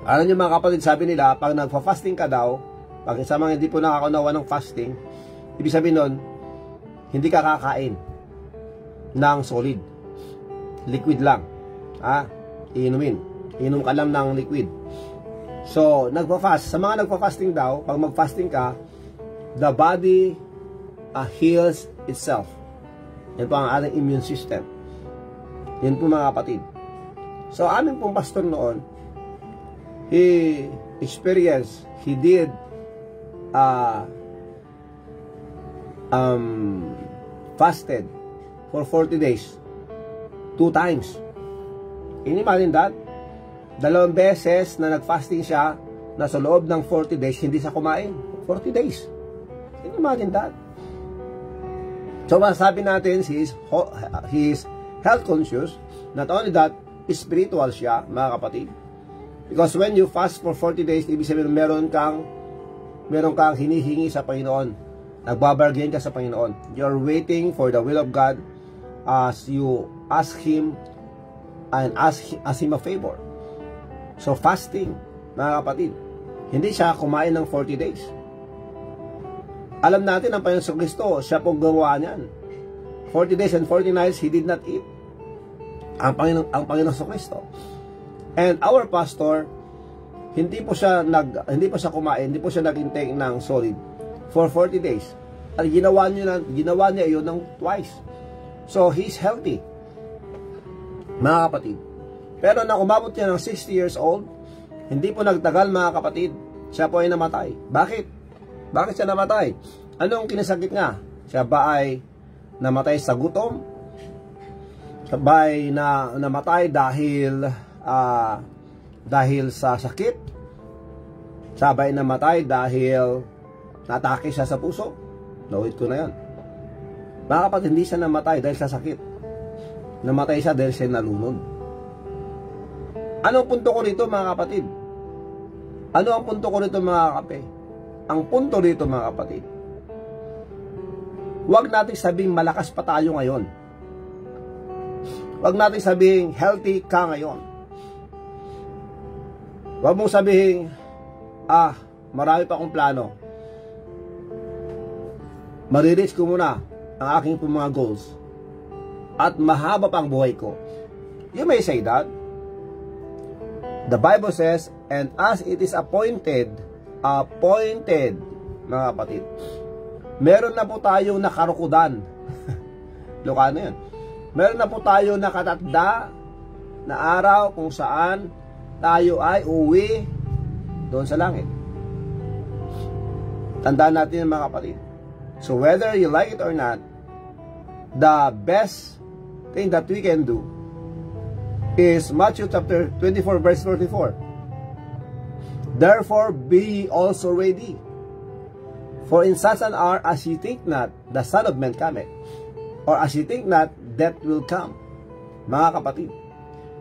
Speaker 1: Alam niyo, mga kapatid, sabi nila, pag nagfa-fasting ka daw, pag sa mga hindi po nakakaunawa ng fasting, ibig sabihin nun, hindi ka kakain ng solid. Liquid lang. Iinom ka lang ng liquid. So, nagpa-fast. Sa mga nagpa-fasting daw, pag mag-fasting ka, the body heals itself. Yan po ang ating immune system. Yan po, mga kapatid. So, aming pong pastor noon, he did fasted for 40 days 2 times. Can you imagine that? 2 beses na nag-fasting siya na sa loob ng 40 days hindi siya kumain. 40 days. Can you imagine that? So masasabi natin he is health conscious. Not only that, spiritual siya, mga kapatid. Because when you fast for 40 days, ibig sabihin meron kang hinihingi sa Panginoon. Nagbabargain ka sa Panginoon. You're waiting for the will of God as you ask Him and ask Him a favor. So fasting, mga kapatid, hindi siya kumain ng 40 days. Alam natin ang Panginoon Kristo, siya po gawa niyan. 40 days and 40 nights, He did not eat. Ang Panginoon Kristo. And our pastor, hindi po siya kumain, hindi po siya nag-intake ng solid for 40 days. At ginawa niya yun ng twice. So, he's healthy, mga kapatid. Pero nang umabot niya ng 60 years old, hindi po nagtagal, mga kapatid, siya po ay namatay. Bakit? Bakit siya namatay? Anong kinasakit nga? Siya ba ay namatay sa gutom? Siya ba ay namatay dahil sa sakit? Siya ba ay namatay dahil natake siya sa puso? Naulit ko na yan. Mga kapatid, hindi siya namatay dahil sa sakit. Namatay siya dahil siya nalunod. Ano ang punto ko rito, mga kapatid? Ano ang punto ko rito, mga kape? Ang punto rito, mga kapatid, huwag natin sabing malakas pa tayo ngayon. Huwag natin sabing healthy ka ngayon. Huwag mong sabihin, marami pa akong plano. Marireach ko muna ang aking mga goals. At mahaba pa ang buhay ko. You may say that. The Bible says, and as it is appointed, mga kapatid, meron na po tayong nakarukudan. Lokano yan. Meron na po tayong nakatatda na araw kung saan tayo ay uuwi doon sa langit. Tandaan natin mga kapatid. So whether you like it or not, the best thing that we can do is Matthew chapter 24 verse 44. Therefore be also ready, for in such an hour as ye think not, the Son of Man cometh, or as ye think not, death will come. Mga kapatid,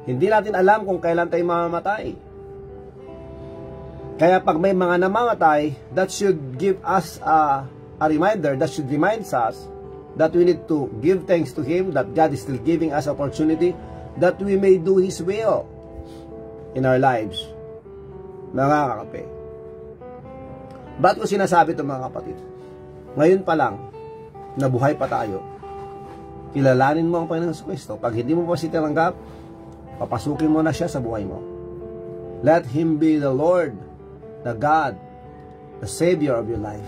Speaker 1: hindi natin alam kung kailan tayo mamamatay. Kaya pag may mga namamatay, that should give us a reminder, that should remind us that we need to give thanks to Him, that God is still giving us opportunity, that we may do His will in our lives. Mga kakape. Ba't ko sinasabi ito mga kapatid? Ngayon pa lang, nabuhay pa tayo, kilalanin mo ang Panginoon Kristo. Pag hindi mo pa siya tinanggap, papasukin mo na siya sa buhay mo. Let Him be the Lord, the God, the Savior of your life.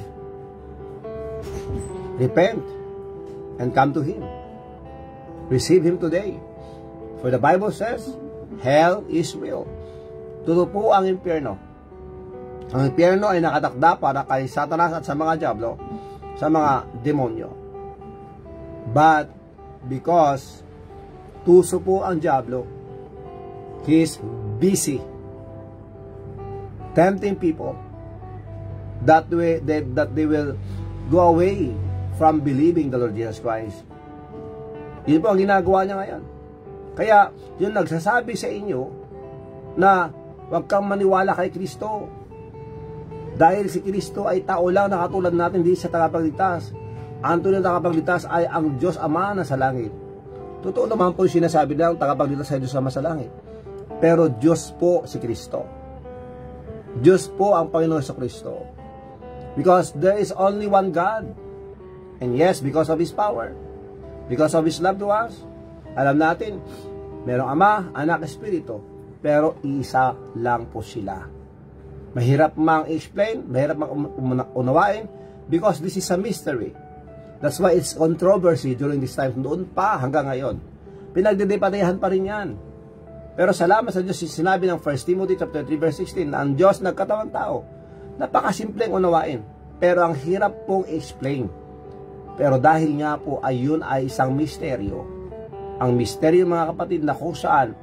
Speaker 1: Repent and come to Him. Receive Him today. For the Bible says, hell is real. Totoo po ang impyerno. Ang impyerno ay nakatakda para kay Satanas at sa mga diablo, sa mga demonyo. But because tuso po ang diablo, he is busy tempting people that they will go away from believing the Lord Jesus Christ. Yun po ang ginagawa niya ngayon. Kaya yun nagsasabi sa inyo na huwag kang maniwala kay Kristo. Dahil si Kristo ay tao lang na katulad natin, hindi siya tagapagligtas. Ang tunay na tagapagligtas ay ang Diyos Ama na sa langit. Totoo naman po yung sinasabi ng tagapagligtas ay Diyos Ama sa langit. Pero Diyos po si Kristo. Diyos po ang Panginoon sa Kristo. Because there is only one God. And yes, because of His power, because of His love to us, alam natin, merong Ama, Anak, Espiritu, pero isa lang po sila. Mahirap mang i-explain, mahirap mang unawain, because this is a mystery. That's why it's controversy during this time, noon pa hanggang ngayon. Pinagdidebatahan pa rin yan. Pero salamat sa Diyos, sinabi ng 1 Timothy chapter 3 verse 16, na ang Diyos nagkatawang tao. Napakasimpleng unawain, pero ang hirap pong explain. Pero dahil nga po ayun ay isang misteryo. Ang misteryo mga kapatid na kung saan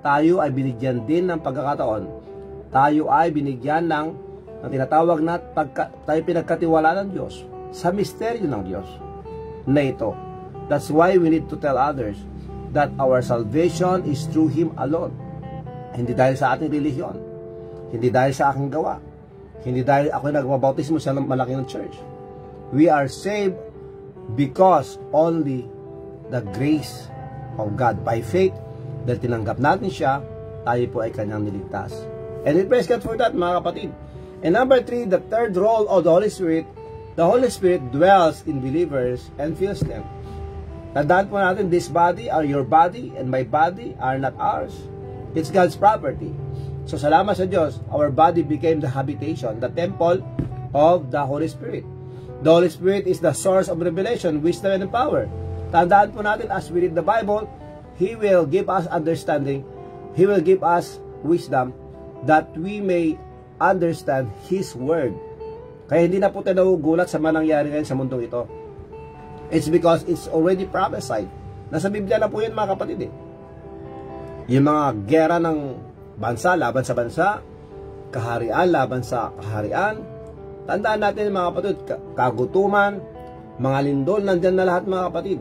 Speaker 1: tayo ay binigyan din ng pagkakataon, tayo ay binigyan ng tinatawag na tayo pinagkatiwala ng Diyos sa misteryo ng Diyos na ito. That's why we need to tell others that our salvation is through Him alone. Hindi dahil sa ating relihiyon, hindi dahil sa aking gawa, hindi dahil ako nagbabautismo sa malaki ng church. We are saved because only the grace of God by faith, dahil tinanggap natin siya, tayo po ay kanyang niligtas. And we praise God for that mga kapatid. And number 3, the third role of the Holy Spirit dwells in believers and fills them. Tandaan po natin, this body, your body and my body are not ours. It's God's property. So salamat sa Diyos, our body became the habitation, the temple of the Holy Spirit. The Holy Spirit is the source of revelation, wisdom, and power. Tandaan po natin, as we read the Bible, He will give us understanding, He will give us wisdom, that we may understand His Word. Kaya hindi na po tayo nagugulat sa manangyari ngayon sa mundong ito. It's because it's already prophesied. Nasa Biblia na po yun mga kapatid eh. Yung mga gera ng bansa laban sa bansa, kaharian laban sa kaharian. Tandaan natin mga kapatid, kagutuman, mga lindol, nandyan na lahat mga kapatid.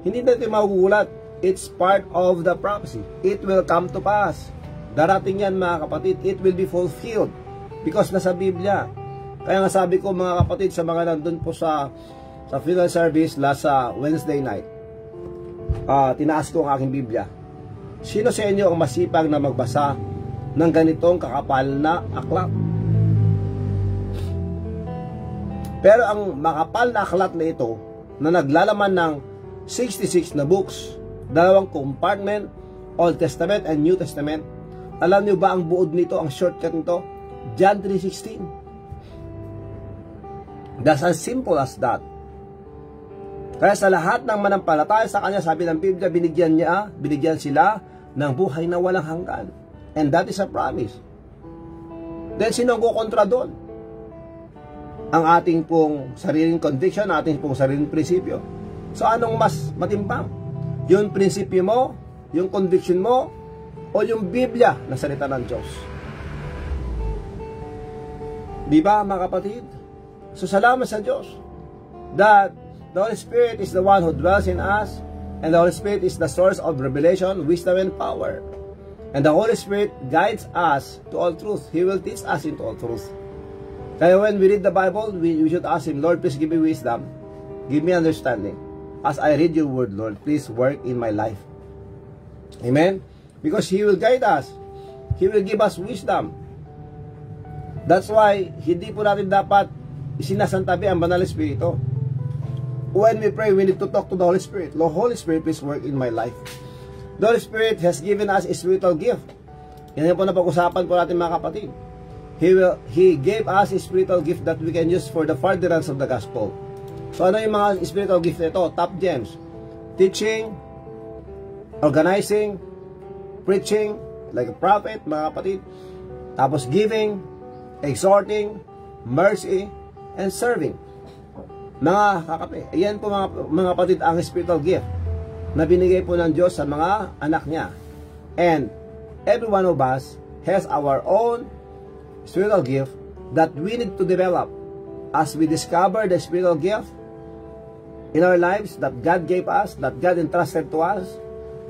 Speaker 1: Hindi natin magugulat. It's part of the prophecy. It will come to pass. Darating yan mga kapatid. It will be fulfilled. Because nasa Biblia. Kaya nga sabi ko mga kapatid, sa mga nandun po sa funeral service last Wednesday night, tinaas ko ang aking Biblia. Sino sa inyo ang masipag na magbasa ng ganitong kakapal na aklat? Pero ang makapal na aklat na ito, na naglalaman ng 66 na books, 2 compartment, Old Testament and New Testament, alam niyo ba ang buod nito, ang shortcut nito? John 3:16. That's as simple as that. Kaya sa lahat ng manampalataya sa Kanya, sabi ng Biblia, binigyan sila ng buhay na walang hanggan. And that is a promise. Then sino ang kukontra doon? Ang ating pong sariling conviction, ating pong sariling prinsipyo. So anong mas matimbang? Yung prinsipyo mo, yung conviction mo, o yung Biblia na salita ng Diyos? Di ba mga kapatid? So salamat sa Diyos that the Holy Spirit is the one who dwells in us, and the Holy Spirit is the source of revelation, wisdom, and power. And the Holy Spirit guides us to all truth. He will teach us into all truth. Kaya when we read the Bible, we should ask Him, Lord, please give me wisdom. Give me understanding. As I read your word, Lord, please work in my life. Amen? Because He will guide us. He will give us wisdom. That's why, hindi po natin dapat isinasantabi ang Banal Espiritu. When we pray, we need to talk to the Holy Spirit. Lord, Holy Spirit, please work in my life. The Holy Spirit has given us a spiritual gift. Yan po na pag-usapan po natin mga kapatid. He gave us a spiritual gift that we can use for the furtherance of the gospel. So ano yung mga spiritual gift nito? Top gems. Teaching, organizing, preaching, like a prophet, mga kapatid. Tapos giving, exhorting, mercy, and serving. Mga kakape, ayan po mga kapatid ang spiritual gift na binigay po ng Diyos sa mga anak niya. And every one of us has our own spiritual gift that we need to develop. As we discover the spiritual gift in our lives that God gave us, that God entrusted to us,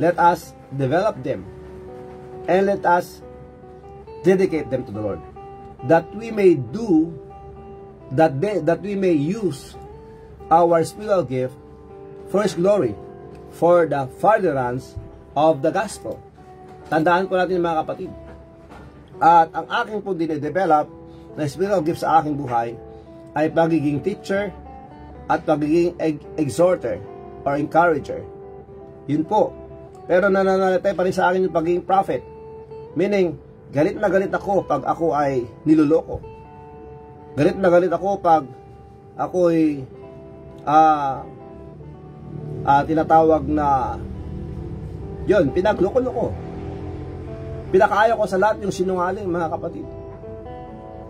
Speaker 1: let us develop them and let us dedicate them to the Lord, that we may do, that we may use our spiritual gift for His glory, for the furtherance of the gospel. Tandaan po natin mga kapatid. At ang aking po dinedevelop na spiritual gift sa aking buhay ay pagiging teacher at pagiging exhorter or encourager. Yun po. Pero nananalatay pa rin sa akin yung pagiging prophet. Meaning, galit na galit ako pag ako ay niluloko. Galit na galit ako pag ako ay tinatawag na yun, pinagloko-loko. Pinakaayaw ko sa lahat yung sinungaling, mga kapatid.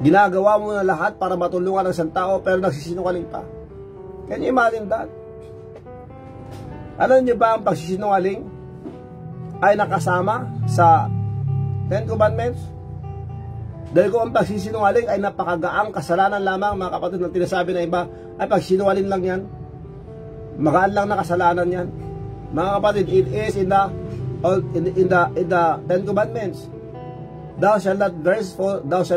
Speaker 1: Ginagawa mo na lahat para matulungan ng isang tao pero nagsisinungaling pa. Can you imagine that? Alam niyo ba ang pagsisinungaling ay nakasama sa Ten Commandments? Dahil kung ang pagsisinungaling ay napakagaang kasalanan lamang, mga kapatid, na tinasabi na iba, ay pagsinungaling lang yan. Magaan lang na kasalanan yan. Mga kapatid, it is in the Ten Commandments. Thou shalt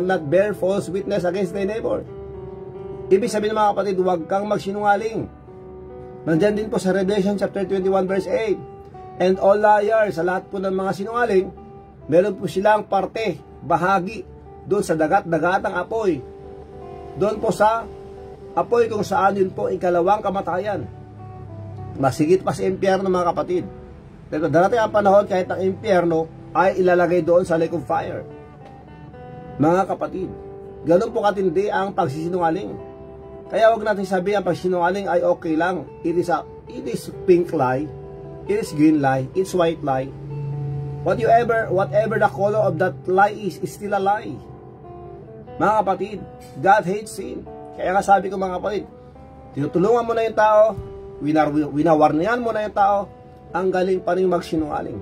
Speaker 1: not bear false witness against thy neighbor. Ibig sabihin mga kapatid, huwag kang magsinungaling. Nandyan din po sa Revelation chapter 21 verse 8. And all liars, sa lahat po ng mga sinungaling, meron po silang parte, bahagi, doon sa dagat-dagatang apoy. Doon po sa apoy kung saan yun po ikalawang kamatayan. Masigit pa sa impyerno mga kapatid. Pero darating ang panahon kahit ang impyerno ay ilalagay doon sa lake of fire. Mga kapatid, ganun po katindi ang pagsisinungaling. Kaya wag natin sabihin ang pagsisinungaling ay okay lang. It is pink lie, it is green lie, it's white lie. Whatever the color of that lie is still a lie. Mga kapatid, God hates sin. Kaya nga sabi ko mga kapatid, tinutulungan mo na yung tao, winawarnihan mo na yung tao, ang galing pa rin magsinungaling.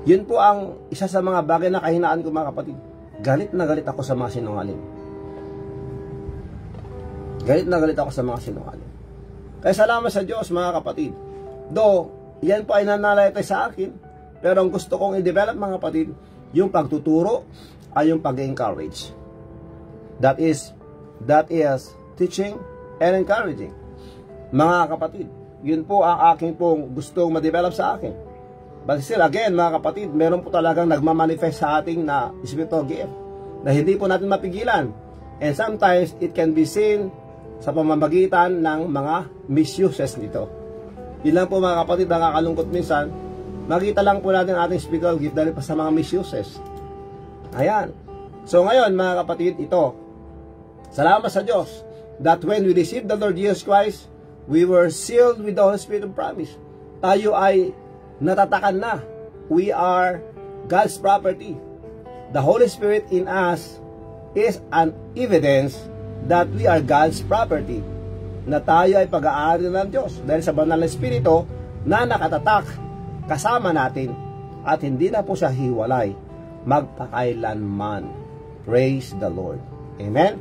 Speaker 1: Yun po ang isa sa mga bagay na kahinaan ko mga kapatid. Galit na galit ako sa mga sinungaling. Galit na galit ako sa mga sinungaling. Kaya salamat sa Diyos mga kapatid. Though, yan po ay nananalatay sa akin, pero ang gusto kong i-develop mga kapatid, yung pagtuturo ay yung pag-encourage. That is teaching and encouraging. Mga kapatid, yun po ang aking pong gustong ma-develop sa akin. But still, again, mga kapatid, meron po talagang nagmamanifest sa ating na spiritual gift na hindi po natin mapigilan. And sometimes, it can be seen sa pamamagitan ng mga misuses nito. Yun lang po mga kapatid, nakakalungkot minsan, makita lang po natin ating spiritual gift dahil pa sa mga misuses. Ayan. So ngayon, mga kapatid, ito. Salamat sa Diyos that when we received the Lord Jesus Christ, we were sealed with the Holy Spirit of promise. Tayo ay natatakan na. We are God's property. The Holy Spirit in us is an evidence that we are God's property. Na tayo ay pag-aari ng Diyos dahil sa banal na Espiritu na nakatatak kasama natin at hindi na po siya hiwalay magpakailanman. Praise the Lord. Amen?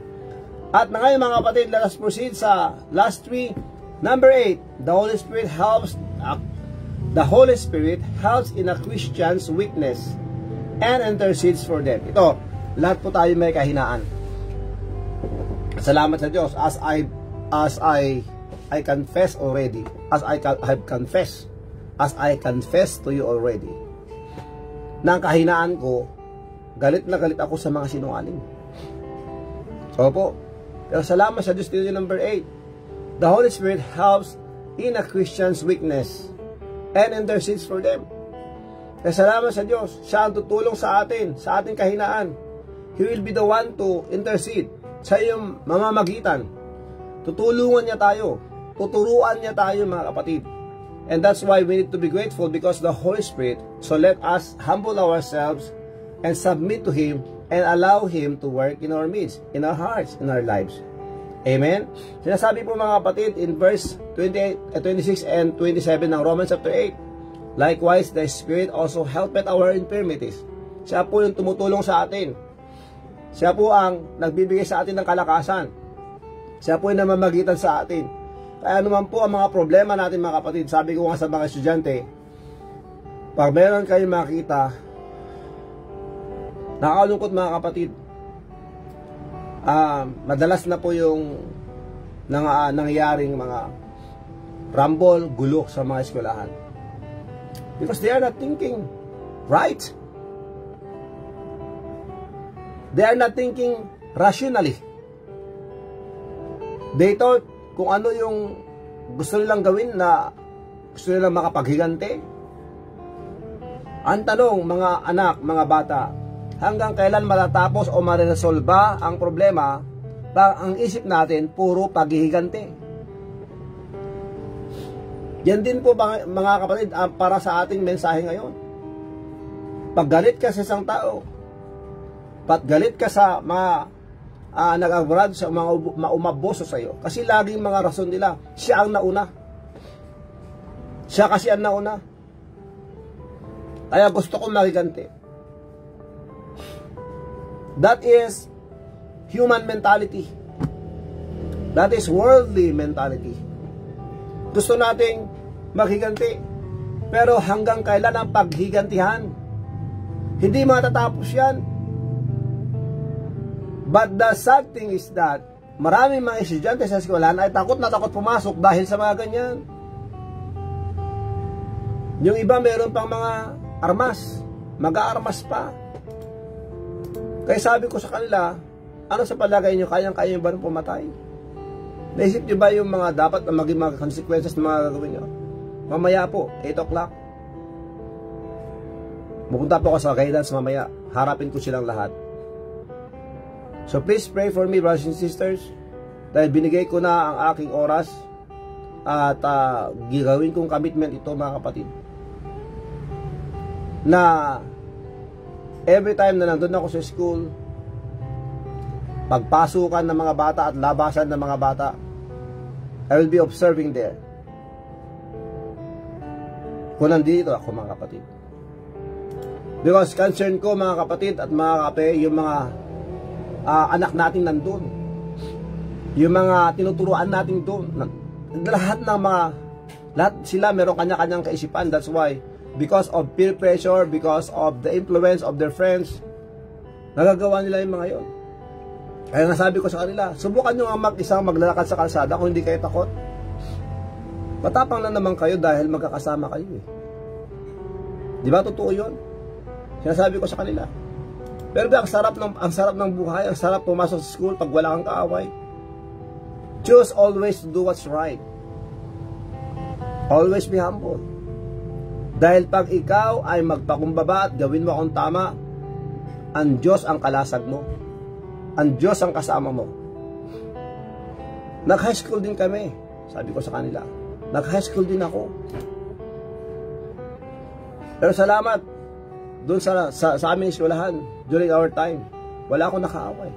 Speaker 1: At ngayon mga kapatid, let us proceed sa last 3. Number 8, the Holy Spirit helps in a Christian's weakness and intercedes for them. Ito, lahat po tayo may kahinaan. Salamat sa Diyos as I confess already, as I confess to you already, na ang kahinaan ko, galit na galit ako sa mga sinungaling. Opo. Pero salamat sa Diyos dito number 8. The Holy Spirit helps in a Christian's weakness and intercedes for them. Kaya salamat sa Diyos. Siya ang tutulong sa atin, sa ating kahinaan. He will be the one to intercede sa iyong mamamagitan. Tutulungan niya tayo. Tuturuan niya tayo mga kapatid. And that's why we need to be grateful because the Holy Spirit. So let us humble ourselves and submit to Him and allow Him to work in our midst, in our hearts, in our lives. Amen? Sinasabi po mga kapatid in verse 26 and 27 ng Romans chapter 8. Likewise, the Spirit also helpeth our infirmities. Siya po yung tumutulong sa atin. Siya po ang nagbibigay sa atin ng kalakasan. Siya po yung namamagitan sa atin. Kaya naman po ang mga problema natin mga kapatid, sabi ko nga sa mga estudyante, pag meron kayong makita, nakakalungkot mga kapatid, madalas na po yung nangyayaring mga rumble, gulo sa mga eskwelahan. Because they are not thinking right. They are not thinking rationally. They thought kung ano yung gusto nilang gawin na gusto nilang makapaghiganti. Ang tanong, mga anak, mga bata, hanggang kailan matatapos o maresolba ang problema pag ang isip natin puro paghihiganti? Yan din po mga kapatid para sa ating mensahe ngayon. Pag galit ka sa isang tao, pag galit ka sa mga nag-abrad, sa mga umaboso sa iyo, kasi laging mga rason nila, siya ang nauna. Siya kasi ang nauna. Kaya gusto kong makiganti. That is human mentality. That is worldly mentality. Gusto nating maghiganti. Pero hanggang kailan ang paghigantihan? Hindi matatapos yan. But the sad thing is that maraming mga estudyante sa eskwelahan ay takot na takot pumasok dahil sa mga ganyan. Yung iba meron pang mga armas. Mag-aarmas pa. Kaya sabi ko sa kanila, ano sa palagay nyo, kayang-kaya nyo ba rin pumatay? Naisip nyo ba yung mga dapat na maging mga consequences na mga gagawin nyo? Mamaya po, 8 o'clock. Pupunta po ako sa guidance mamaya. Harapin ko silang lahat. So please pray for me, brothers and sisters. Dahil binigay ko na ang aking oras. At gagawin kong commitment ito mga kapatid. Na every time na nandun ako sa school, pagpasukan ng mga bata at labasan ng mga bata, I will be observing there. Kung nandito ako mga kapatid. Because concern ko mga kapatid at mga kape, yung mga anak natin nandun. Yung mga tinuturuan natin doon. Lahat sila meron kanya-kanyang kaisipan. That's why, because of peer pressure, because of the influence of their friends, nagagawa nila yung mga yon. Kaya nasabi ko sa kanila, subukan nyo nga mag-isang maglalakad sa kalsada kung hindi kayo takot. Matapang lang naman kayo dahil magkakasama kayo eh. Di ba totoo yun? Sinasabi ko sa kanila. Pero ang sarap ng buhay, ang sarap pumasok sa school pag wala kang kaaway. Choose always to do what's right. Always be humble. Dahil pag ikaw ay magpakumbaba at gawin mo akong tama, ang Diyos ang kalasag mo. Ang Diyos ang kasama mo. Nag-high school din kami. Sabi ko sa kanila. Nag-high school din ako. Pero salamat. doon sa aming eskwelahan, during our time, wala akong nakaaway.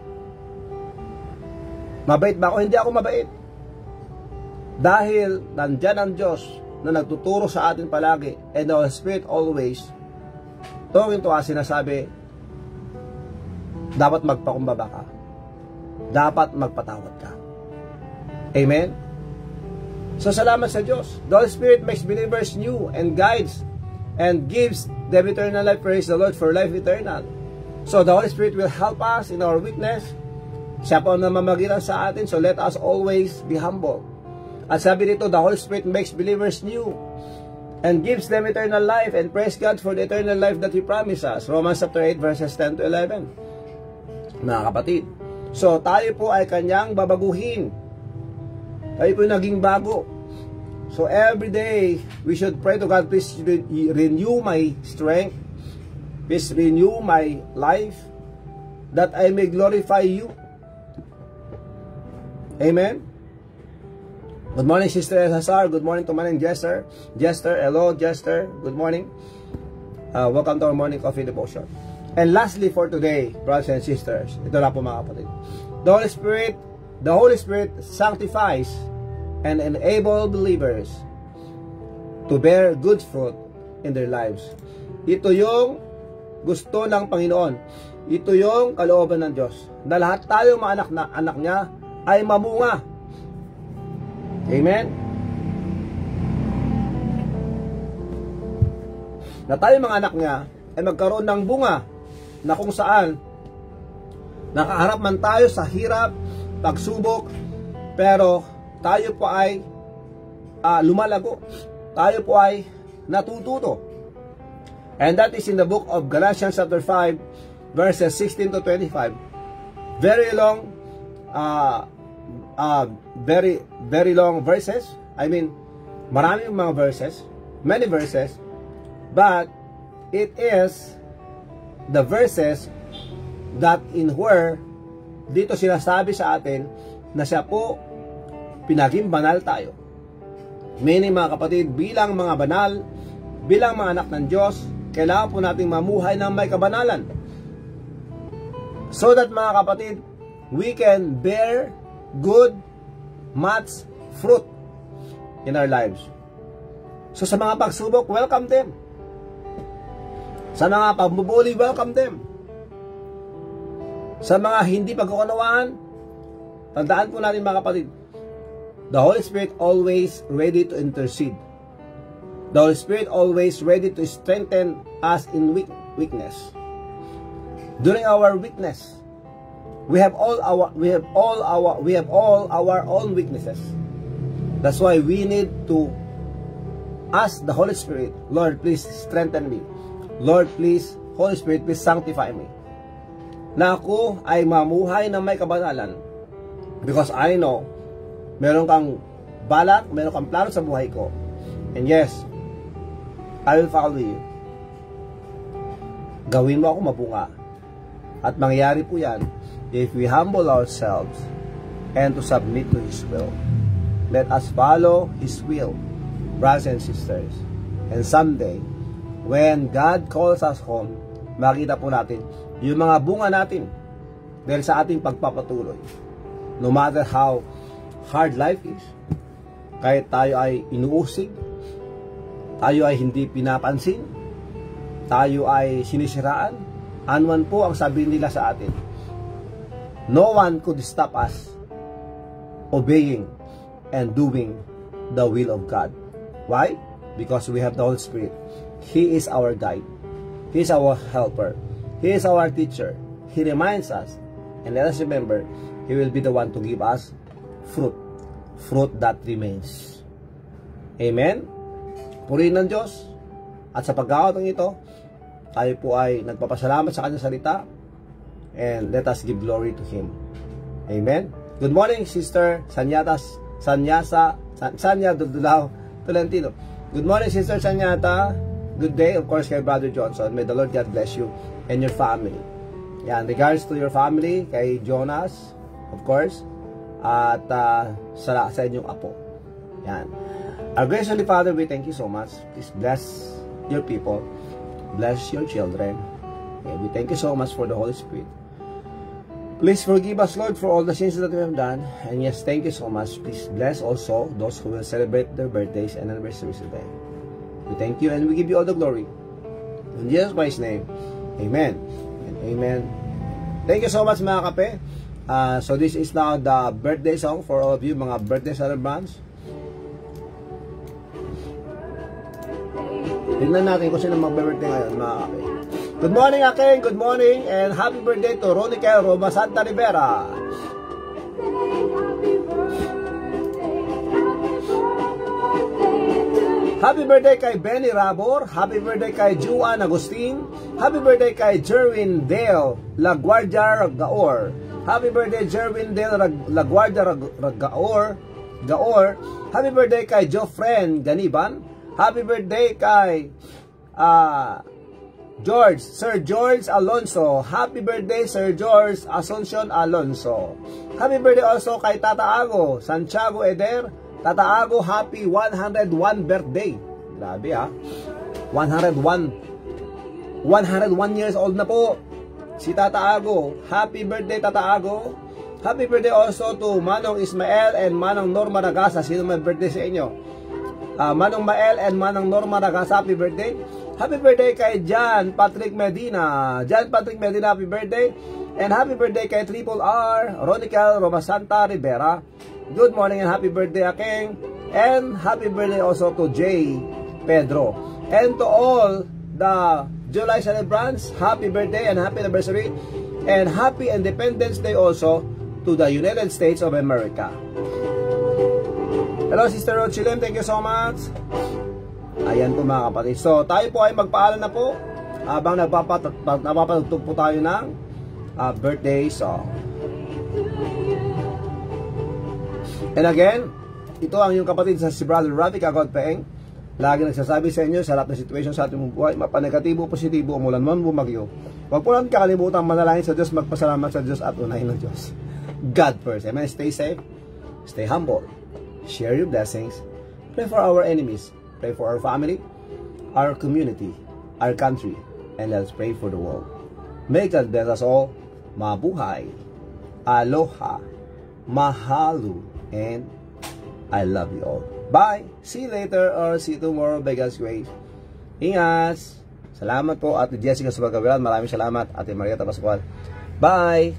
Speaker 1: Mabait ba ako? Hindi ako mabait. Dahil nandyan ang Diyos na nagtuturo sa atin palagi, and the Holy Spirit always talking to us, sinasabi, dapat magpakumbaba ka. Dapat magpatawad ka. Amen? So salamat sa Diyos. The Holy Spirit makes believers new and guides and gives them eternal life. Praise the Lord for life eternal. So the Holy Spirit will help us in our weakness. Siya po ang namamagitan sa atin, so let us always be humble. At sabi dito, the Holy Spirit makes believers new and gives them eternal life, and praise God for the eternal life that He promised us. Romans chapter 8 verses 10 to 11. Mga kapatid, so tayo po ay Kanyang babaguhin. Tayo po naging bago. So every day, we should pray to God, please renew my strength, please renew my life, that I may glorify You. Amen. Good morning, Sister Cesar. Good morning to Manang Jester. Jester, hello, Jester. Good morning. Welcome to our morning coffee devotion. And lastly for today, brothers and sisters, ito na po mga kapatid. The Holy Spirit sanctifies and enables believers to bear good fruit in their lives. Ito yung gusto ng Panginoon. Ito yung kalooban ng Diyos. Na lahat tayo mga anak niya ay mamunga. Amen? Na tayo mga anak niya ay magkaroon ng bunga na kung saan nakaharap man tayo sa hirap, pagsubok, pero tayo po ay lumalago. Tayo po ay natututo. And that is in the book of Galatians chapter 5 verses 16 to 25. Very long very long verses. I mean, maraming mga verses, many verses, but it is the verses that in where dito sinasabi sa atin na siya po pinaging banal tayo. Meaning mga kapatid, bilang mga banal, bilang mga anak ng Diyos, kailangan po nating mamuhay ng may kabanalan. So that mga kapatid, we can bear good, much fruit in our lives. So sa mga pagsubok, welcome them. Sa mga pambubuli, welcome them. Sa mga hindi pagkukunawaan, tandaan po natin mga kapatid, the Holy Spirit always ready to intercede. The Holy Spirit always ready to strengthen us in weakness. During our weakness, we have all our own weaknesses. That's why we need to ask the Holy Spirit, Lord, please strengthen me. Lord, please, Holy Spirit, please sanctify me. Na ako ay mamuhay na may kabanalan. Because I know, meron kang balak, meron kang plano sa buhay ko. And yes, I will follow you. Gawin mo ako mabunga. At mangyayari po yan if we humble ourselves and to submit to His will. Let us follow His will, brothers and sisters. And someday, when God calls us home, makita po natin yung mga bunga natin dahil sa ating pagpapatuloy. No matter how hard life is, kahit tayo ay inuusig, tayo ay hindi pinapansin, tayo ay sinisiraan, anuman po ang sabihin nila sa atin, no one could stop us obeying and doing the will of God. Why? Because we have the Holy Spirit. He is our guide. He is our helper. He is our teacher. He reminds us. And let us remember, He will be the one to give us fruit. Fruit that remains. Amen? Purihin ng Diyos. At sa pagkakataong ito, tayo po ay nagpapasalamat sa Kanyang salita. And let us give glory to Him. Amen? Good morning, Sister Sanya Dudulao Tolentino. Good morning, Sister Sanyata. Good day, of course, kay Brother Johnson. May the Lord God bless you and your family. Yan, regards to your family, kay Jonas, of course, at sa inyong apo. Yan. Our gracious Holy Father, we thank you so much. Please bless your people. bless your children. Okay, we thank you so much for the Holy Spirit. Please forgive us, Lord, for all the sins that we have done. And yes, thank you so much. Please bless also those who will celebrate their birthdays and anniversaries today. We thank you and we give you all the glory. In Jesus Christ's name, amen and amen. Thank you so much, mga kape. So this is now the birthday song for all of you, mga birthday celebrants. Tignan natin kung sino mag-birthday ngayon, mga kape. Good morning, Aking. Good morning and happy birthday to Ronikel Roma Santa Rivera. Happy birthday kay Benny Rabor. Happy birthday kay Juan Agustin. Happy birthday kay Jerwin Dale Laguardia Gaor. Happy birthday Jerwin Dale Laguardia Gaor. Happy birthday kay Jofren Ganiban. Happy birthday kay Sir George Alonso. Happy birthday Sir George Asuncion Alonso. Happy birthday also kay Tata Ago Santiago Eder. Tata Ago, happy 101 birthday. Grabe ha. 101 years old na po si Tata Ago. Happy birthday, Tata Ago. Happy birthday also to Manong Ismael and Manong Norma Ragasa. Sino may birthday sa inyo? Manong Mael and Manong Norma Ragasa, happy birthday. Happy birthday kay John Patrick Medina. John Patrick Medina, happy birthday. And happy birthday kay Triple R, Ronikel Roma Santa Rivera. Good morning and happy birthday, Aking. And happy birthday also to J. Pedro. And to all the July celebrants, happy birthday and happy anniversary. And happy Independence Day also to the United States of America. Hello, Sister Rochilem. Thank you so much. Ayan po, mga kapatid. So, tayo po ay magpaalam na po habang napapatugtog po tayo ng birthday song. And again, ito ang yung kapatid sa si Brother Ravi Kagodpeeng. Lagi nagsasabi sa inyo sa lahat ng situation sa ating buhay, mapanegatibo, positibo, umulan man, bumagyo. Huwag po natin kakalimutan manalangin sa Diyos, magpasalamat sa Diyos at unahin ng Diyos. God first. Amen. Stay safe, stay humble, share your blessings, pray for our enemies, pray for our family, our community, our country, and let's pray for the world. May God bless us all. Mabuhay. Aloha. Mahalo. And I love you all. Bye! See you later or see you tomorrow by God's grace. Ingat! Salamat po Ate Jessica sa pagkabilan. Maraming salamat Ate Maria Pascual. Bye!